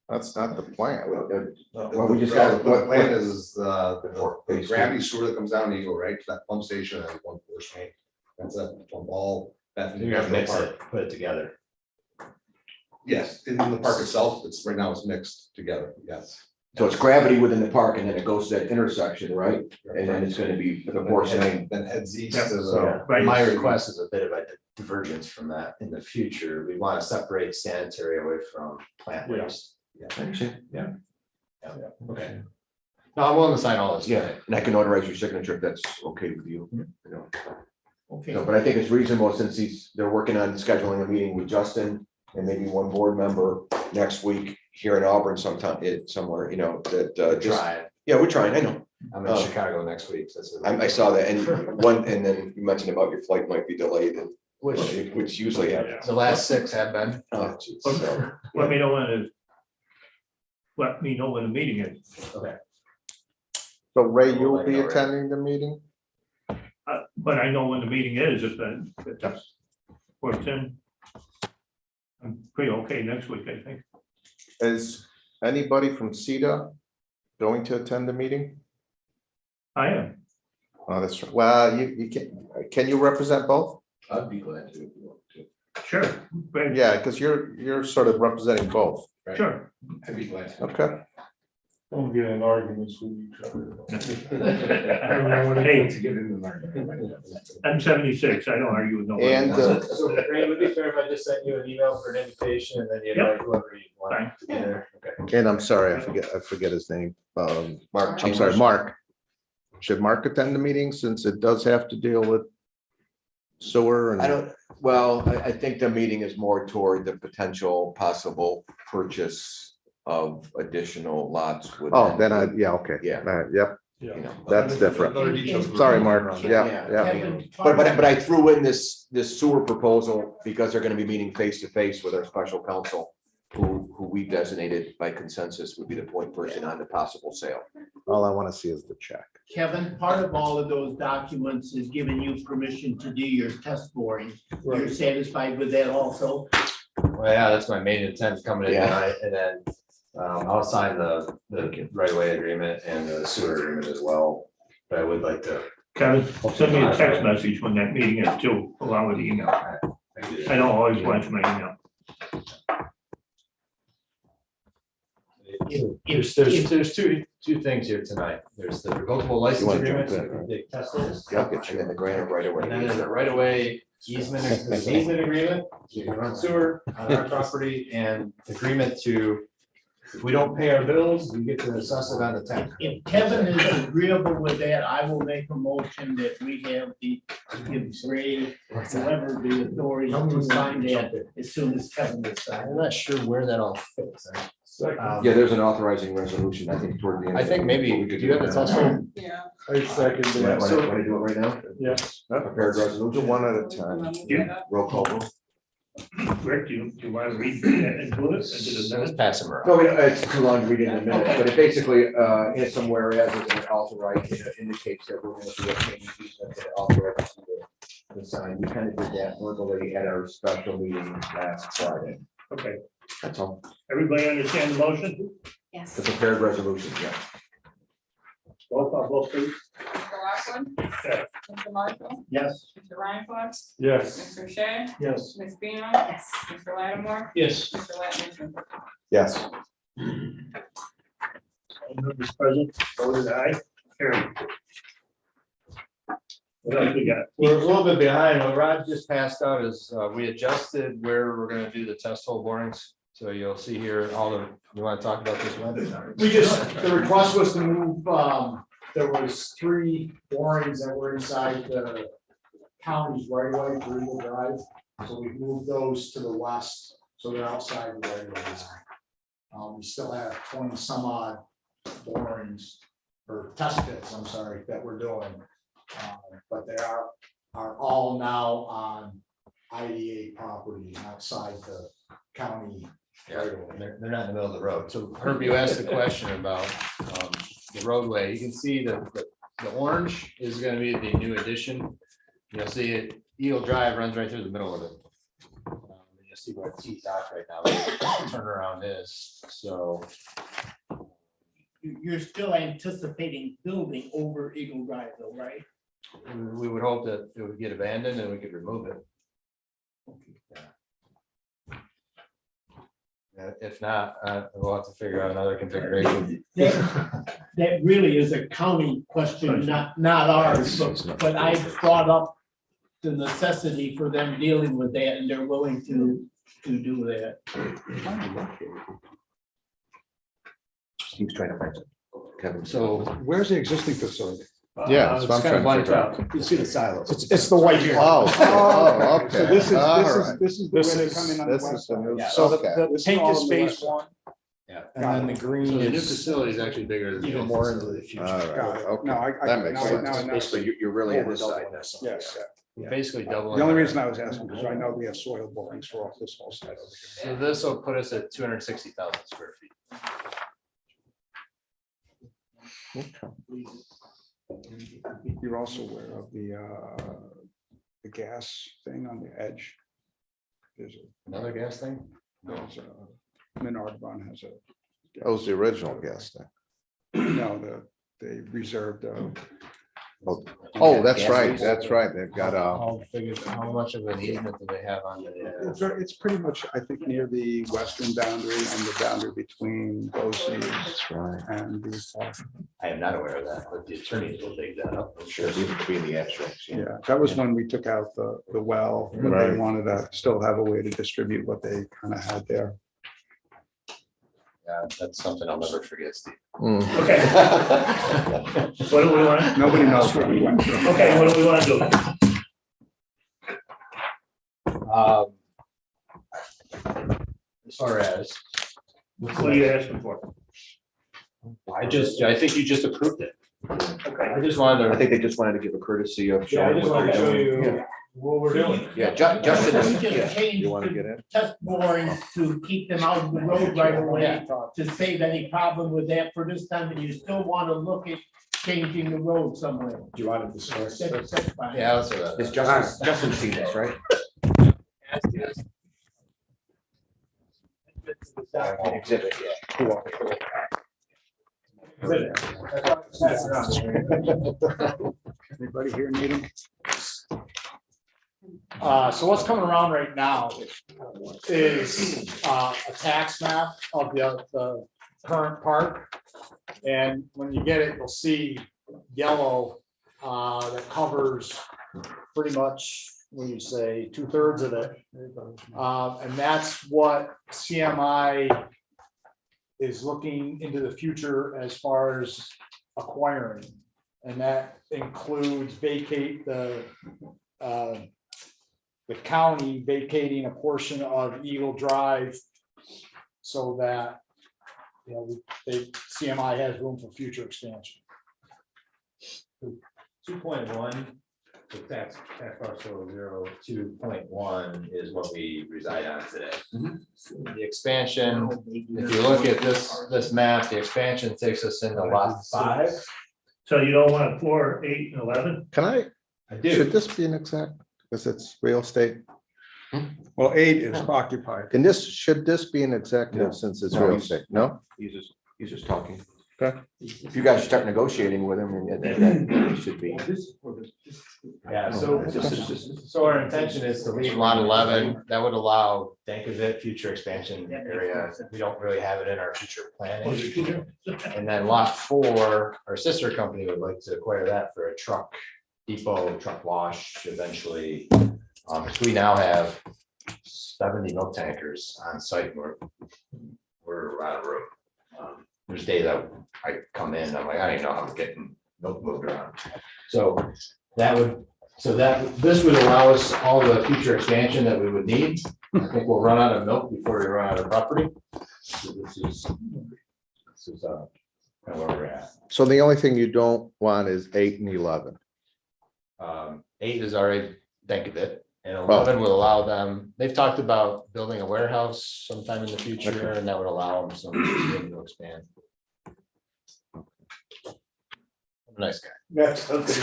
That's not the plan. Well, we just The got, plan is, the gravity sewer that comes down, you go right to that pump station and one force main. That's a pump all. You're gonna mix it, put it together. Yes, in the park itself, it's right now it's mixed together, yes. so it's gravity within the park, and then it goes to that intersection, right? And then it's gonna be the force main. Then heads east. Yeah, to the- So Right. my request is a bit of a divergence from that in the future. We want to separate sanitary away from plant Yeah. waste. I understand. Yeah, okay. No, I'm willing to sign all this. Yeah, and I can notarize your signature if that's okay with you. You know. Okay. So, but I think it's reasonable since they're working on scheduling a meeting with Justin and maybe one board member next week here in Auburn sometime, somewhere, you know, that, just, Try. yeah, we're trying, I know. I'm in Chicago next week. So I saw that, and then you mentioned about your flight might be delayed, and which usually happens. The last 6 have been. Oh, geez. Okay. Let me know when the meeting is. Okay. So Ray, you will be attending the meeting? But I know when the meeting is, if that's works in. I'm pretty okay next week, I think. Is anybody from CCIDA going to attend the meeting? I am. Oh, that's right. Well, you can you represent both? I'd be glad to if you want to. Sure. Great. Yeah, because you're sort of representing both. Sure. I'd be glad to. Okay. Don't get in arguments with each other. I don't know what it Hey, is. to get in an argument. I'm 76. I don't argue with nobody. And So Ray, would it be fair if I just sent you an email for an invitation and then you invite whoever you want to be there? Okay. and I'm sorry, I forget his name. Mark, I'm sorry, Mark. Should Mark attend the meeting since it does have to deal with sewer and? I think the meeting is more toward the potential possible purchase of additional lots. Oh, then okay. Yeah. Yep, You know. that's different. Sorry, Mark. Yeah. But I threw in this sewer proposal because they're gonna be meeting face to face with our special counsel, who we designated by consensus would be the point person on the possible sale. All I want to see is the check. Kevin, part of all of those documents is giving you permission to do your test boring. You're satisfied with that also? Well, yeah, that's my main intent coming in Yeah. tonight, and then I'll sign the right of way agreement and the sewer agreement as well. But I would like to. Kevin, send me a text message when that meeting is too, along with the email. I don't always watch my email. There's two things here tonight. There's the revocable license wanna jump agreement, in, right? the testers. Yeah, I'll get you in the grant right away. And then there's a right of way easement agreement, so you can run sewer on our property, and agreement to, if we don't pay our bills, we get to assess it on the tax. If Kevin is agreeable with that, I will make a motion that we have give Ray, whoever the authority to sign that as soon as Kevin is signed. I'm not sure where that all fits. Yeah, there's an authorizing resolution, I think, toward the end. I think maybe, We could do you have the that. test? Yeah. I second Want that. to So, do it right now? yes. Prepared Do resolution, one at a time. Yeah. roll call vote. Rick, do you want to read that and do it? Into the Let's minutes? pass them around. No, it's too long to read in a minute, but it basically, has some whereas it authorized, it indicates that we're gonna be obtaining easement that authorizes the sign. We kind of did that verbally at our special meeting last Friday. Okay, That's all. everybody understand the motion? Yes. The prepared resolution, yeah. Roll call, vote please. Mr. Laughlin, Okay. Mr. Marshall, Yes. Mr. Reinfeldt, Yes. Mr. Shea, Yes. Ms. Beam, Yes. Mr. Lattimore, Yes. Mr. Latinson. Yes. All members present, voted aye. Carried. What else we got? We're a little bit behind. What Rod just passed out is, we adjusted where we're gonna do the test hole borings. So you'll see here all the, you wanna talk about this one? We just, the request was to move, there was 3 borings that were inside the county's right away for Eagle Drive. So we moved those to the west, so they're outside the right of way. We still have 20 some odd borings or test pits, I'm sorry, that we're doing. But they are all now on IDA property outside the county. Yeah, they're not in the middle of the road. So Herb, you asked the question about the roadway. You can see that the orange is gonna be the new addition. You'll see it, Eagle Drive runs right through the middle of it. You'll see where T dot right now, turnaround is, so. You're still anticipating building over Eagle Drive though, right? We would hope that it would get abandoned and we could remove it. If not, we'll have to figure out another configuration. That really is a county question, not ours, but I brought up the necessity for them dealing with that, and they're willing to do that. He's trying to find it. Kevin. So Where's the existing facility? Yeah, that's It's what I'm kind of trying to blanked figure out. You see the silos. It's the white here. Oh, okay. So this is, All this is, right. this is the way This they is- come in on the This west is the new, side. So okay. the This is pink all is on the phase west side. 1. Yeah. And then the green So the new is facility is actually bigger than the even old more into facility. the future. All right, Got it. okay. No, That makes now- sense. now- Basically, you're really on this side. Yes, yeah. Basically doubling. The only reason I was asking, because I know we have soil borings for this whole side over So this will put us at 260,000 square feet. here. You're also aware of the gas thing on the edge. There's Another gas thing? there's a, Menard Run has a. That was the original guess then. No, they reserved, Oh, that's right, that's right. They've got How much of an easement do they have on the? it's pretty much, I think, near the western boundary and the boundary between BOCES that's right. and the park. I am not aware of that, but the attorneys will dig that up. I'm sure. Even between the abstracts. Yeah, that was when we took out the well, but they Right. wanted to still have a way to distribute what they kind of had there. Yeah, that's something I'll never forget, Steve. Mm. Okay. What do we want? Nobody knows what we went through. Okay, what do we want to do? As far as, What are you asking for? I think you just approved it. Okay. I just wanted I to, think they just wanted to give a courtesy of Yeah, I showing just what wanted to they're show doing. you what we're doing. Yeah, Justin We is, just yeah. changed You want to the get in? test borings to keep them out of the road right away, to save any problem with that for this time, and you still want to look at changing the road somewhere. Do you want to discuss? That's fine. yeah, let's do that. It's Justin seen this, right? Exhibit, Anybody here need them? So what's coming around right now is a tax map of the current park. And when you get it, you'll see yellow that covers pretty much, when you say 2/3 of it. And that's what CMI is looking into the future as far as acquiring. And that includes the county vacating a portion of Eagle Drive so that, you know, CMI has room for future expansion. 2.1, the tax parcel 02.1 is what we reside on today. The expansion, if you look at this map, the expansion takes us into lot 5. So you don't want 4, 8, and 11? Can I, I should this be an exact, because it's real estate? Well, 8 is occupied. Should this be an executive since it's real estate? No? He's just talking. Okay. If you guys start negotiating with him, and that should be. Yeah, Yeah, so our intention is to leave lot 11, that would allow Dankovit future expansion area. We don't really have it in our future planning. And then lot 4, our sister company would like to acquire that for a truck depot, truck wash eventually. Because we now have 70 milk tankers on site, and we're out of room. There's days I come in, I'm like, I don't even know how I'm getting milk moved around. So this would allow us all the future expansion that we would need. I think we'll run out of milk before we run out of property. So this is kind of where we're at. So the only thing you don't want is 8 and 11. 8 is already Dankovit, and 11 will allow them, they've talked about building a warehouse sometime in the future, and that would allow them some room to expand. I'm a nice guy. That's okay.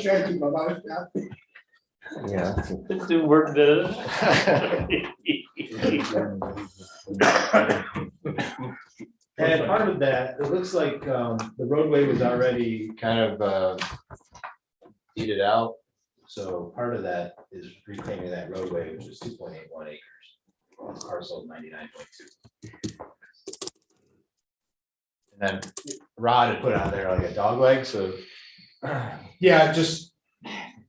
Try to keep my mouth shut. Yeah. Do work there. And part of that, it looks like the roadway was already kind of deeded out. So part of that is reclaiming that roadway, which is 2.81 acres. Parcel 99.2. And then Rod had put on there like a dog leg, so. Yeah, just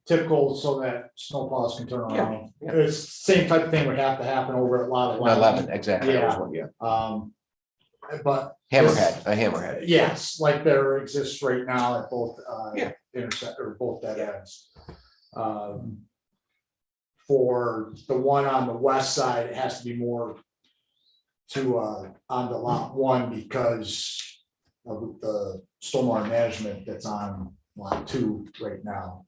typical so that snowplows can turn around. Yeah. It's same type of thing would have to happen over at lot 11, exactly. that was Yeah. one, But. Hammerhead, a hammerhead. Yes, like there exists right now at both Yeah. intersect or both dead ends. For the one on the west side, it has to be more to on the lot 1 because of the stormwater management that's on lot 2 right now.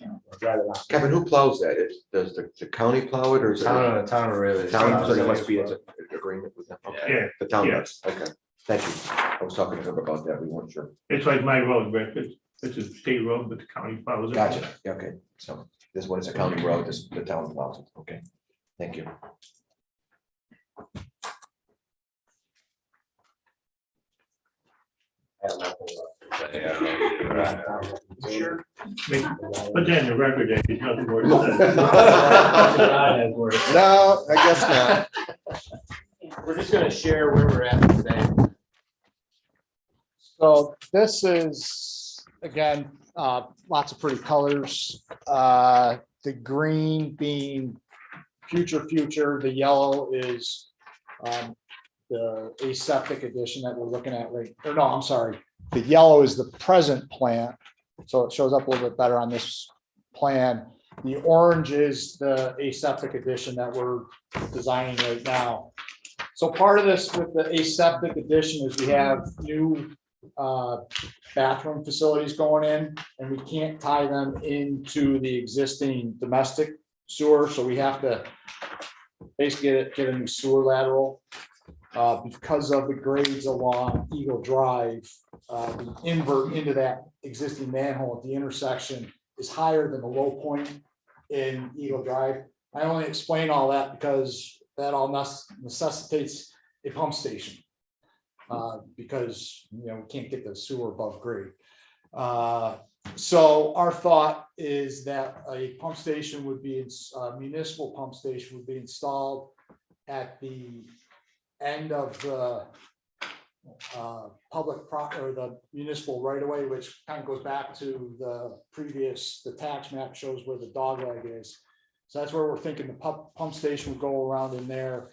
I'd rather not. Kevin, who plows that? Does the county plow it or is it? Town really. Town, so there must be an agreement with them. Okay. Yeah. The town Yeah. does, okay. Thank you. I was talking to him about that. We weren't sure. It's like my road, Rick. It's a state road, but the county follows it. Gotcha. Yeah, okay. So this one is a county road, this, the town plows it. Okay. Thank you. Sure. But then the record, there's nothing worse. No, I guess not. We're just gonna share where we're at today. So this is, again, lots of pretty colors. The green being future, the yellow is the aseptic edition that we're looking at right, or no, I'm sorry. The yellow is the present plant, so it shows up a little bit better on this plan. The orange is the aseptic edition that we're designing right now. So part of this with the aseptic edition is we have new bathroom facilities going in, and we can't tie them into the existing domestic sewer, so we have to basically get a new sewer lateral. Because of the grades along Eagle Drive, the invert into that existing manhole at the intersection is higher than the low point in Eagle Drive. I only explain all that because that all necessitates a pump station. Because, you know, we can't get the sewer above grade. So our thought is that a pump station would be, a municipal pump station would be installed at the end of the public or the municipal right of way, which kind of goes back to the previous, the tax map shows where the dog leg is. So that's where we're thinking the pump station would go around in there.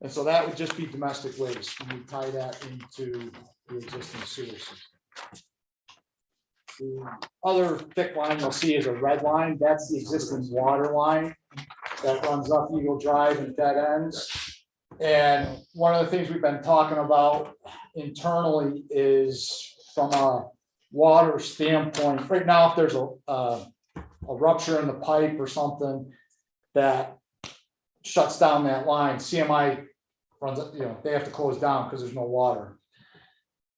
And so that would just be domestic waste, and we tie that into the existing sewer system. The other thick line you'll see is a red line. That's the existing water line that runs up Eagle Drive and dead ends. And one of the things we've been talking about internally is from a water standpoint, right now, if there's a rupture in the pipe or something that shuts down that line, CMI runs, you know, they have to close down because there's no water.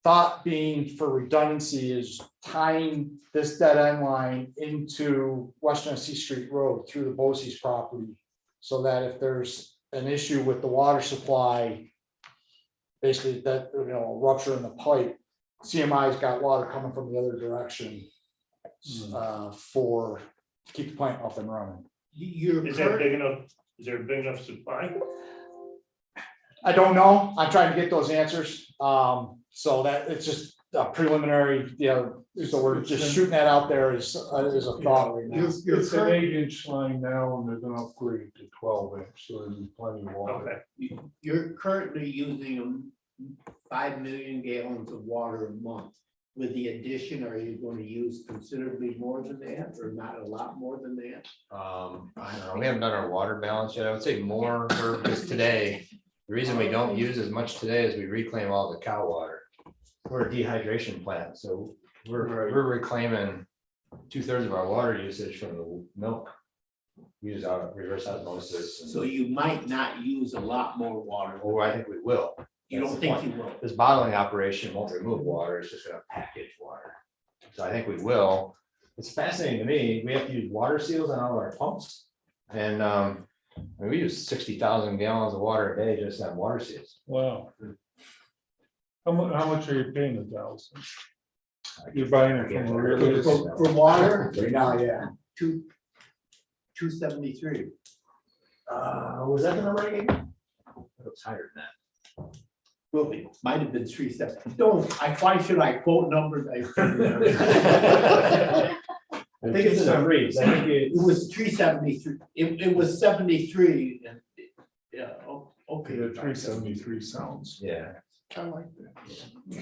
Thought being for redundancy is tying this dead end line into Western C Street Road through the Bosse's property, so that if there's an issue with the water supply, basically that, you know, a rupture in the pipe, CMI's got water coming from the other direction for, to keep the plant up and running. Is that big enough? Is there a big enough supply? I don't know. I'm trying to get those answers. So that it's just a preliminary, so we're just shooting that out there as a thought right now. It's an 8-inch line now, and they're gonna upgrade to 12-inch, so there's plenty of water. You're currently using 5 million gallons of water a month. With the addition, are you going to use considerably more than that, or not a lot more than that? I don't know, we haven't done our water balance yet. I would say more, because today, the reason we don't use as much today is we reclaim all the cow water. We're a dehydration plant, so we're reclaiming 2/3 of our water usage from the milk. We use out reverse osmosis. So you might not use a lot more water. Oh, I think we will. You don't think you will? This bottling operation won't remove water, it's just gonna package water. So I think we will. It's fascinating to me, we have to use water seals on all our pumps. And I mean, we use 60,000 gallons of water a day just on water seals. Wow. How much are you paying the Dallas? You're buying it from a really. For water? Right now, yeah. 273. Was that the number I gave you? It was higher than that. Well, it might have been 370. Why should I quote numbers? I think it's in the breeze. I think it was 373. It was 73. And yeah, okay. The 373 sounds. Yeah. I like that.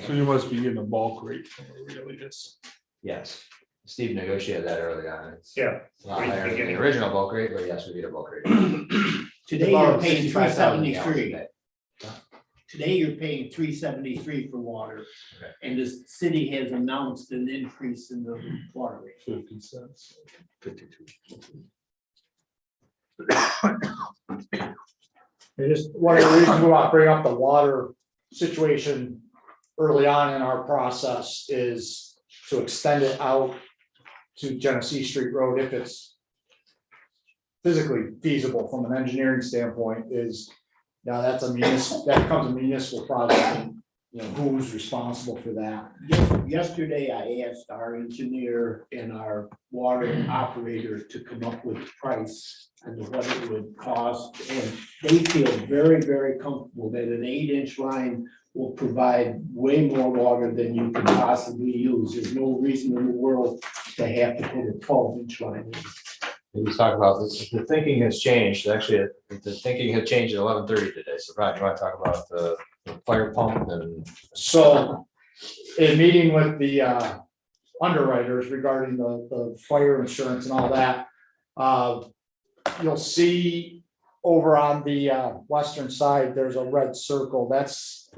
So you must be getting a bulk rate from it, really, yes. Yes, Steve negotiated that early on. It's Yeah. a lot higher than the original bulk rate, but yes, we get a bulk rate. Today you're paying 65,000 gallons a 373. day. Today you're paying 373 for water. Okay. And the city has announced an increase in the water rate. 50 cents. 52. Just one of the reasons we want to bring up the water situation early on in our process is to extend it out to Genesee Street Road if it's physically feasible from an engineering standpoint. Is now that's a that becomes a municipal project, and who's responsible for that? Yesterday, I asked our engineer and our water operator to come up with a price and what it would cost, and they feel very, very comfortable that an 8-inch line will provide way more water than you can possibly use. There's no reason in the world to have to put a 12-inch line in. We talk about this, the thinking has changed, actually, the thinking had changed at 11:30 today, so Brad, you want to talk about the fire pump and. So, in meeting with the underwriters regarding the fire insurance and all that, you'll see over on the western side, there's a red circle. That's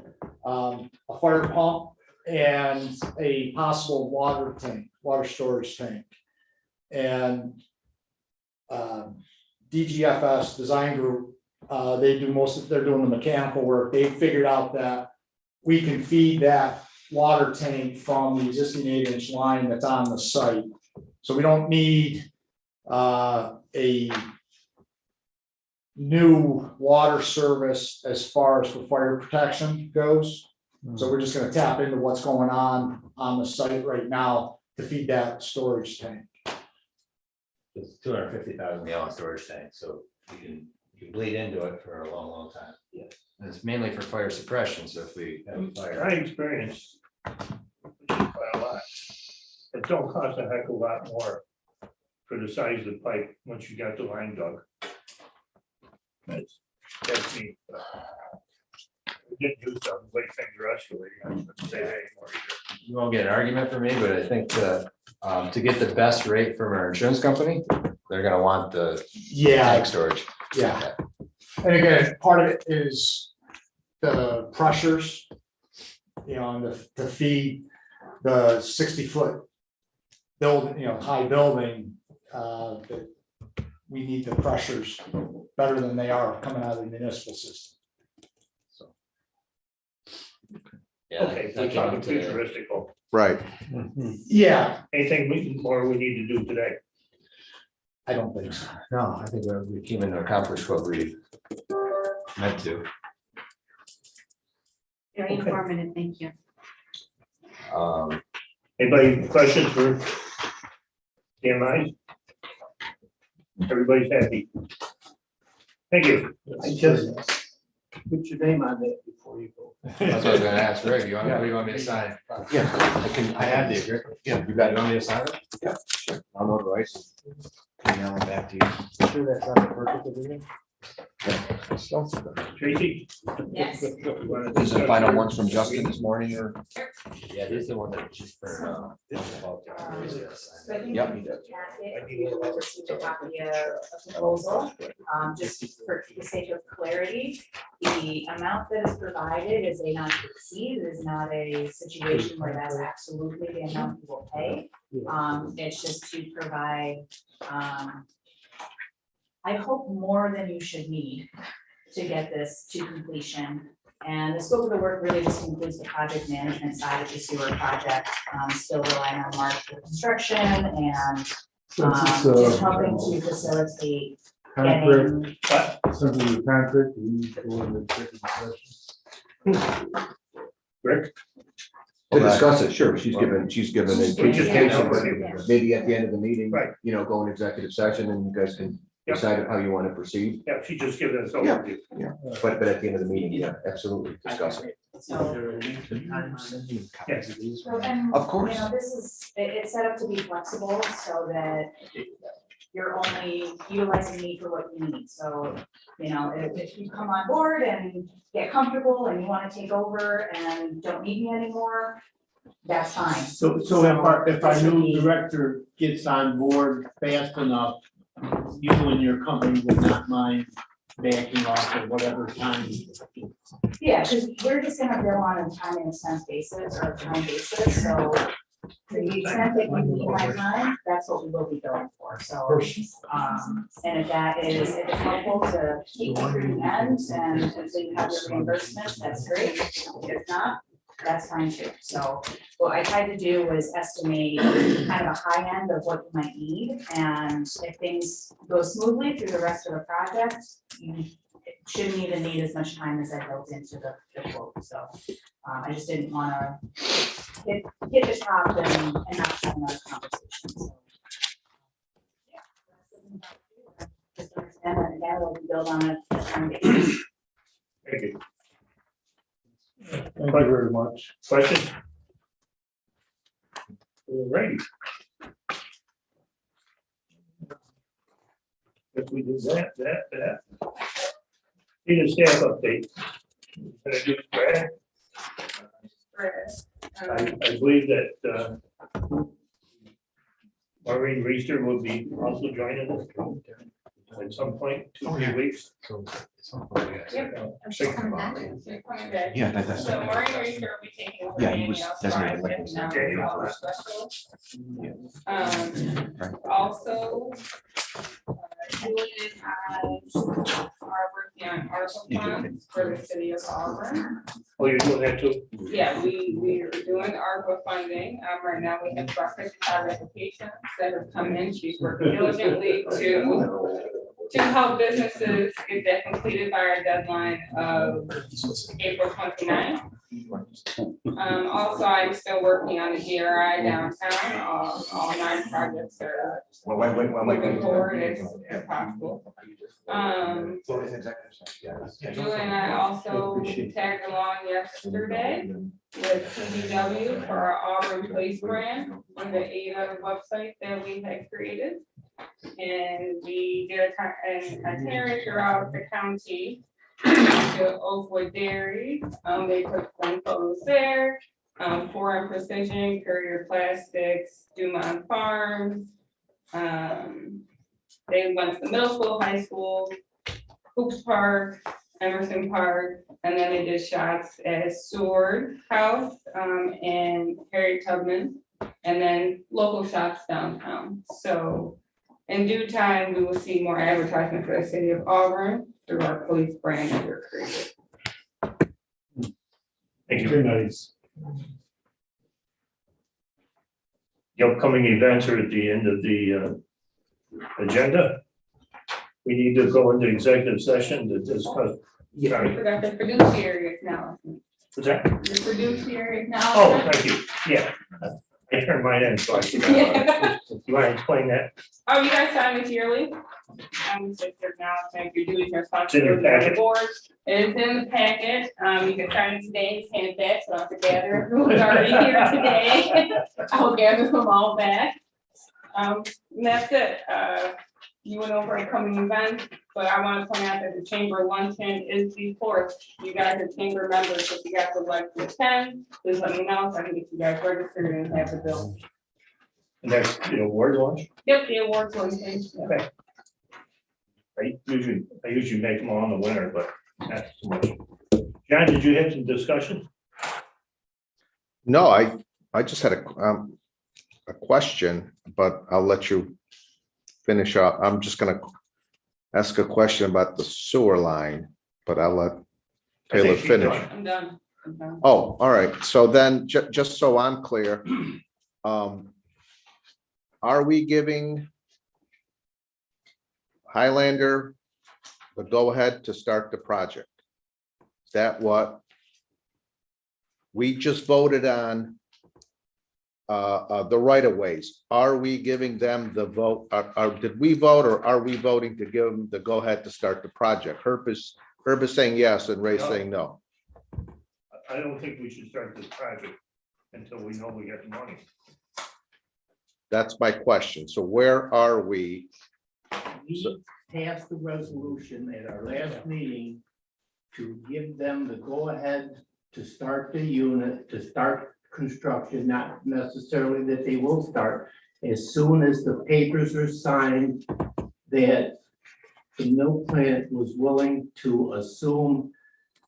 a fire pump and a possible water tank, water storage tank. And DGFS Design Group, they're doing the mechanical work. They figured out that we can feed that water tank from the existing 8-inch line that's on the site. So we don't need a new water service as far as for fire protection goes. So we're just gonna tap into what's going on the site right now to feed that storage tank. It's 250,000 gallon storage tank, so you can bleed into it for a long, long time. Yeah. And it's mainly for fire suppression, so if we have a fire. I experienced quite a lot. It don't cost a heck of a lot more for the size of the pipe once you got the line dug. That's me. We didn't use some, like things are escalating. I shouldn't say that anymore either. You won't get an argument from me, but I think to get the best rate from our insurance company, they're gonna want the tank storage. Yeah. And again, part of it is the pressures, and to feed the 60-foot building, high building, that we need the pressures better than they are coming out of the municipal system. Yeah, Okay, we're talking futuristical. Right. Yeah. Anything we need to do today? I don't think so. No, I think we came in to accomplish what we meant to. Very informative, thank you. Anybody questions for TMI? Everybody's happy. Thank you. I just put your name on that before you go. That's what I was gonna ask, Greg, you want, what do you want me to sign? Yeah, I have the agreement. Yeah, you got it, you want me to sign it? Yeah, sure. I'll notarize it. Email it back to you. Sure that's not the purpose of it? Tracy? Yes. Is the final ones from Justin this morning or? Yeah, this is the one that just for. So I think Yep. in the packet, you will receive a copy of a proposal. Just for the sake of clarity, the amount that is provided is a not to exceed. It is not a situation where that's absolutely the amount you will pay. It's just to provide, I hope more than you should need to get this to completion. And the scope of the work really just includes the project management side of the sewer project, still relying on Mark for construction and just helping to facilitate getting. Simply the contract, we need to go into executive session. Rick? To discuss it, sure, she's given a presentation, Yeah. maybe at the end of the meeting, Right. you know, go in executive session and you guys can decide how you want to proceed. Yeah, she just given us Yeah. overview. Yeah, but at the end of the meeting, yeah, absolutely, discuss it. So, Yes. so, and, Of course. you know, this is, it's set up to be flexible so that you're only utilizing me for what you need. So, you know, if you come on board and get comfortable and you want to take over and don't need me anymore, that's fine. So if our new director gets on board fast enough, you and your company would not mind backing off at whatever time. Yeah, because we're just gonna bill on a time and expense basis or a time basis, so to the extent that you need my time, that's what we will be billing for, so. And if that is, if it's helpful to keep you through the end and until you have your reimbursement, that's great. If not, that's fine too. So what I tried to do was estimate kind of a high end of what you might need, and if things go smoothly through the rest of the project, you shouldn't even need as much time as I built into the quote, so. I just didn't wanna hit the top and not have another conversation, so. Yeah. Just understand that again, we'll build on a time basis. Thank you. Thank you very much. Question? All righty. If we do that. Need a staff update. Can I give Brad? I believe that Maureen Reister will be also joining us at some point, 2-3 weeks. Yep, she's coming back. She's coming back. Yeah, that's. So Maureen Reeser will be taking over. Yeah, he was Danielle's designated like project, this. now we're all special. Also, Julie and I are working on ARPA funds for the city of Auburn. Oh, you're doing that too? Yeah, we are doing ARPA funding. Right now we have about 55 applications that have come in. She's working diligently to help businesses get that completed by our deadline of April 29th. Also, I'm still working on the GRI downtown. All 9 projects are moving forward as possible. Julie and I also tagged along yesterday with CDW for our Auburn Place brand on the ADA website that we had created. And we did an itinerary throughout the county to Oakwood Dairy. They took some photos there. Foreign Precision, Courier Plastics, Dumont Farms. They went to the middle school, high school, Hoops Park, Emerson Park, and then they did shots at Seward House and Harry Tubman, and then local shops downtown. So in due time, we will see more advertisement for the city of Auburn through our police brand that we're creating. Thank you. Very nice. The upcoming events are at the end of the agenda. We need to go into executive session to discuss. I forgot the fiduciary acknowledgement. Was that? The fiduciary Oh, acknowledgement. thank you. Yeah. I turned mine in, so I forgot. You want to explain that? Oh, you guys sign this yearly? It's your acknowledgement, your duties and It's in your responsibilities on the packet. board. It is in the packet. You can sign it today, hand it back, so I have to gather who's already here today. I'll gather them all back. And that's it. You went over upcoming events, but I want to point out that the chamber luncheon is the 4th. You guys are chamber members, so if you guys would like to attend, please let me know so I can get you guys registered and have the bill. And that's the award launch. Yep, the awards luncheon. Okay. I usually make them all in the winter, but not so much. John, did you have some discussion? No, I just had a question, but I'll let you finish up. I'm just gonna ask a question about the sewer line, but I'll let Taylor finish. I'm done. I'm done. Oh, all right. So then, just so I'm clear, are we giving Highlander the go-ahead to start the project? Is that what we just voted on? The right-of-ways, are we giving them the vote? Did we vote, or are we voting to give them the go-ahead to start the project? Herb is saying yes and Ray's saying no. I don't think we should start this project until we know we get the money. That's my question. So where are we? We passed the resolution at our last meeting to give them the go-ahead to start the unit, to start construction, not necessarily that they will start. As soon as the papers are signed, that the mill plant was willing to assume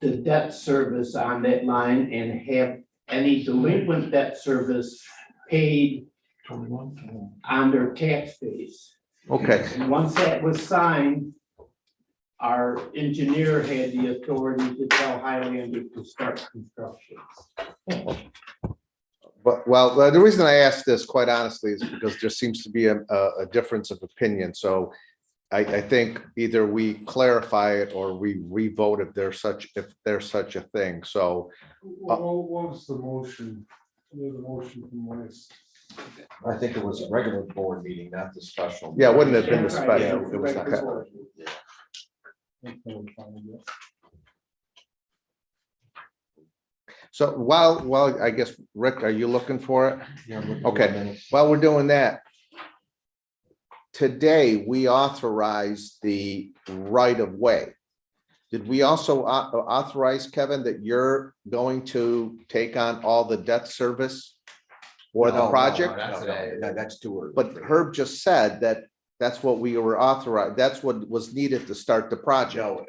the debt service on that line and have any delinquent debt service paid on their tax base. Okay, And once that was signed, our engineer had the authority to tell Highlander to start construction. but well, the reason I ask this, quite honestly, is because there seems to be a difference of opinion. So I think either we clarify it or we re-vote if there's such a thing. So What was the motion? The motion from last. I think it was a regular board meeting, not the special. yeah, wouldn't have been the Yeah, special. It was not. So while I guess, Rick, are you looking for it? Okay, while we're doing that, today we authorized the right of way. Did we also authorize, Kevin, that you're going to take on all the debt service for the project? That's too early. But Herb just said that that's what we were authorized, that's what was needed to start the project. No,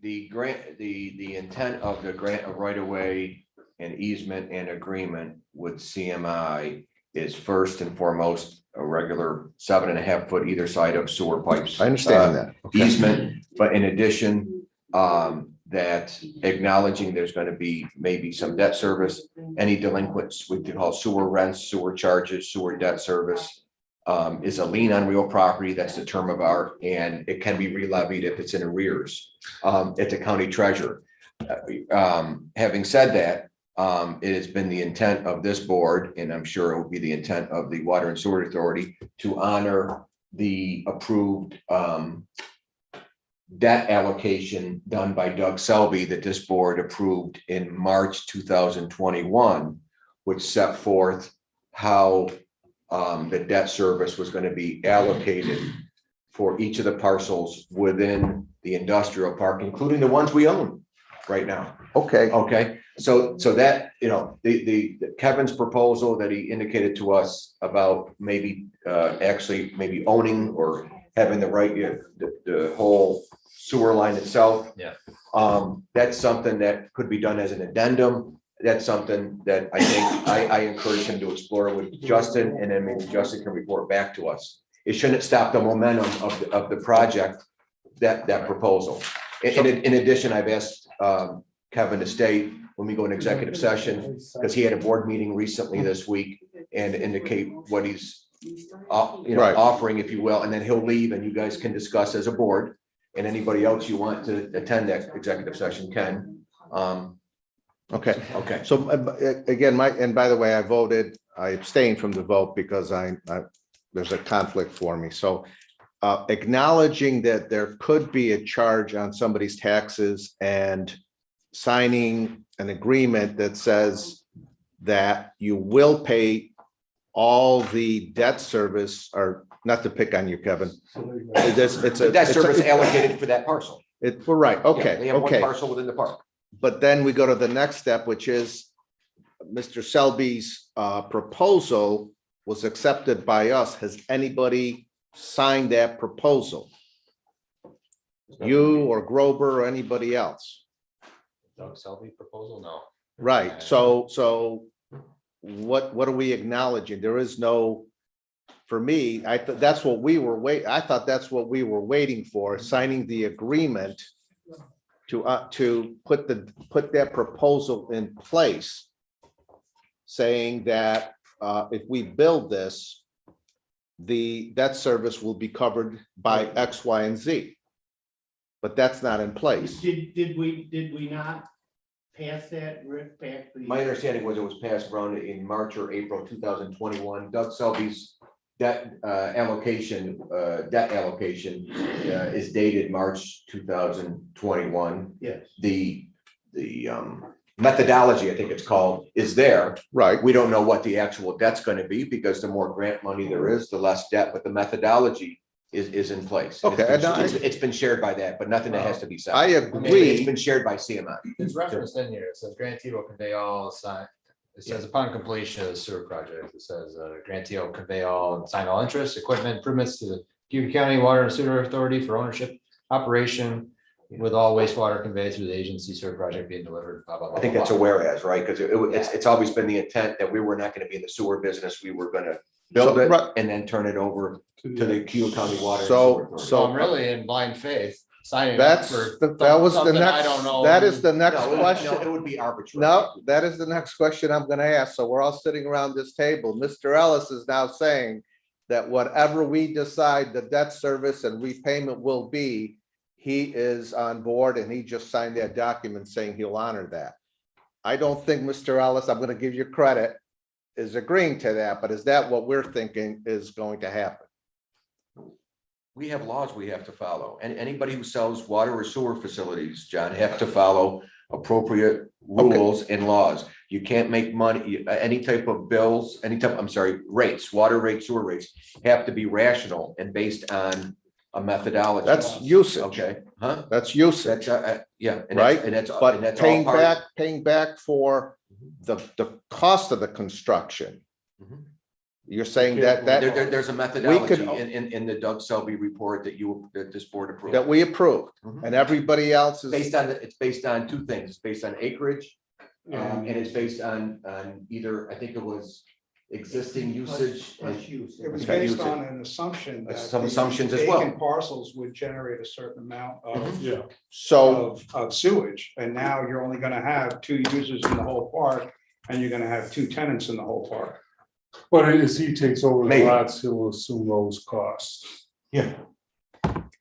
the grant, the intent of the grant of right of way and easement and agreement with CMI is first and foremost a regular 7.5 foot either side of sewer pipes. I understand that. Okay. Easement, but in addition, that acknowledging there's going to be maybe some debt service, any delinquents, we call sewer rents, sewer charges, sewer debt service, is a lien on real property. That's the term of art, and it can be re-levied if it's in arrears at the county treasurer. Having said that, it has been the intent of this board, and I'm sure it will be the intent of the Water and Sewer Authority, to honor the approved debt allocation done by Doug Selby that this board approved in March 2021, which set forth how the debt service was going to be allocated for each of the parcels within the industrial park, including the ones we own right now. Okay, Okay, so that, you know, the Kevin's proposal that he indicated to us about maybe actually maybe owning or having the right, the whole sewer line itself. Yeah. That's something that could be done as an addendum. That's something that I think I encourage him to explore with Justin, and then maybe Justin can report back to us. It shouldn't stop the momentum of the project, that proposal. In addition, I've asked Kevin to stay when we go in executive session, because he had a board meeting recently this week, and indicate what he's Right. offering, if you will, and then he'll leave and you guys can discuss as a board, and anybody else you want to attend that executive session can. Okay, Okay. so again, and by the way, I abstained from the vote because there's a conflict for me. So acknowledging that there could be a charge on somebody's taxes and signing an agreement that says that you will pay all the debt service, or not to pick on you, Kevin. It's The debt service allocated for that parcel. We're right, Yeah, okay, They have one okay. parcel within the park. But then we go to the next step, which is Mr. Selby's proposal was accepted by us. Has anybody signed that proposal? You or Grover or anybody else? Doug Selby proposal, no. Right, so what are we acknowledging? There is no, for me, I thought that's what we were I thought that's what we were waiting for, signing the agreement to put that proposal in place, saying that if we build this, the debt service will be covered by X, Y, and Z. But that's not in place. Did we not pass that, Rick, back? My understanding was it was passed around in March or April 2021. Doug Selby's debt allocation is dated March 2021. Yes. The methodology, I think it's called, is there. Right. We don't know what the actual debt's going to be, because the more grant money there is, the less debt, but the methodology is in place. Okay, It's been shared by that, but nothing that has to be signed. I It's agree. been shared by CMI. It's referenced in here. It says grantee will convey all sign. It says upon completion of the sewer project, it says grantee will convey all and sign all interest, equipment improvements to the Cuyahoga County Water and Sewer Authority for ownership, operation, with all wastewater conveyed through the agency sewer project being delivered, blah, blah, blah. I think that's a whereas, right? Because it's always been the intent that we were not going to be in the sewer business. We were going to build it and then turn it over to the Cuyahoga County Water. and Sewer Authority. So I'm really in blind faith, signing up for That was the something I next, don't know. that is the next No, question. it would be arbitrary. No, that is the next question I'm gonna ask. So we're all sitting around this table. Mr. Ellis is now saying that whatever we decide the debt service and repayment will be, he is on board and he just signed that document saying he'll honor that. I don't think Mr. Ellis, I'm gonna give you credit, is agreeing to that, but is that what we're thinking is going to happen? We have laws we have to follow, and anybody who sells water or sewer facilities, John, have to follow appropriate rules and laws. You can't make money, any type of bills, rates, water rates, sewer rates have to be rational and based on a methodology. That's usage. Okay, huh? That's usage, That's, yeah. and right? that's But all paying part- back for the cost of the construction. Mhm. You're saying that There's a methodology could- in the Doug Selby report that this board approved. that we approved, Mhm. and everybody else is. It's based on two things. It's based on acreage. And it's based on either, I think it was existing usage. Plus use. It was Okay. based on an assumption that. Some the assumptions as well. vacant parcels would generate a certain amount of, Yeah, So, of sewage, and now you're only gonna have 2 users in the whole park, and you're gonna have 2 tenants in the whole park. but as he takes over the Maybe. lots, he'll assume those costs. Yeah.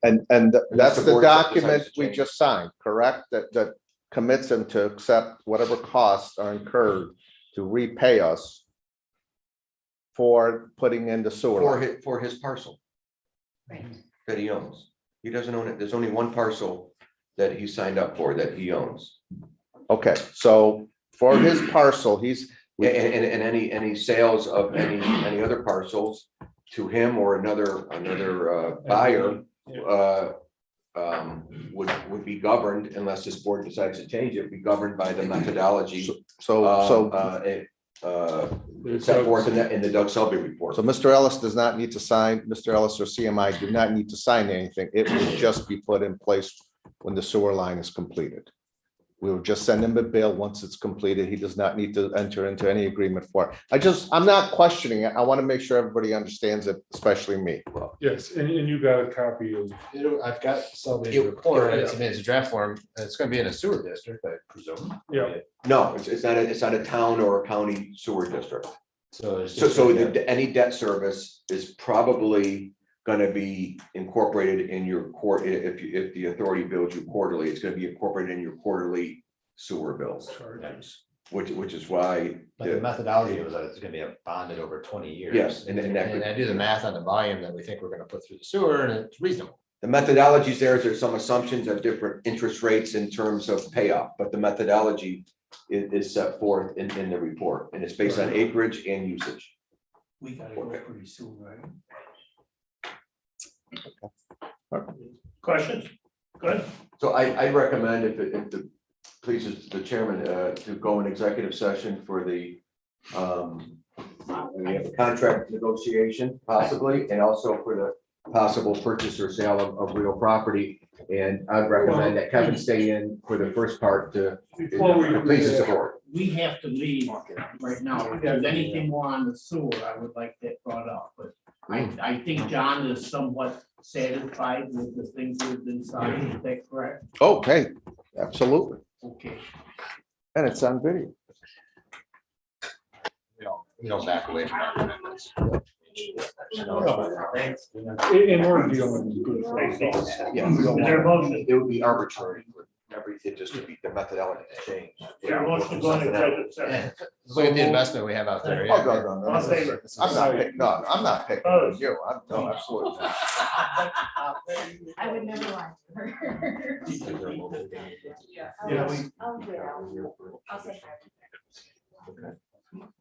and that's the the board that document decides to we change. just signed, correct? That commits him to accept whatever costs are incurred to repay us for putting in the sewer line. For his parcel Right. that he owns. He doesn't own it. There's only one parcel that he signed up for that he owns. Okay, so for his parcel, he's. And any sales of any other parcels to him or another buyer would be governed, unless this board decides to change it, be governed by the methodology set forth in the Doug Selby report. So Mr. Ellis does not need to sign, Mr. Ellis or CMI do not need to sign anything. It will just be put in place when the sewer line is completed. We will just send him a bill once it's completed. He does not need to enter into any agreement for it. I'm not questioning it. I want to make sure everybody understands it, especially me. Yes, and you got a copy of, I've got Selby's report, it's a draft form, it's gonna be in a sewer district, I presume. yeah, No, it's not a town or a county sewer district. So it's So just. any debt service is probably gonna be incorporated in your if the authority bills you quarterly, it's gonna be incorporated in your quarterly sewer bills, Charges. which is why. But the methodology was that it's gonna be bonded over 20 years. Yes, and that could- I do the math on the volume that we think we're gonna put through the sewer, and it's reasonable. The methodologies there's some assumptions of different interest rates in terms of payoff, but the methodology is set forth in the report, and it's based on acreage and usage. We gotta go pretty soon, right? Questions? Good. So I recommend if the pleases the chairman to go in executive session for the we have a contract negotiation possibly, and also for the possible purchase or sale of real property. And I'd recommend that Kevin stay in for the first part to please the board. We have to leave right now. If there's anything more on the sewer, I would like that brought up, but I think John is somewhat satisfied with the things that have been signed. Is that correct? Okay, absolutely. Okay. And it's on video. We don't back away from our commitments. And we're dealing with good faith. Yeah, Is there a motion? it would be arbitrary for everything just to be the methodology to change. Is there a motion to go into executive session? Look at the investment we have out there. Oh, no, All in favor? I'm not picking, no, I'm not picking on you. No, absolutely not. I would never lie to her. Yeah. Yeah, we. Oh, yeah. I'll say hi.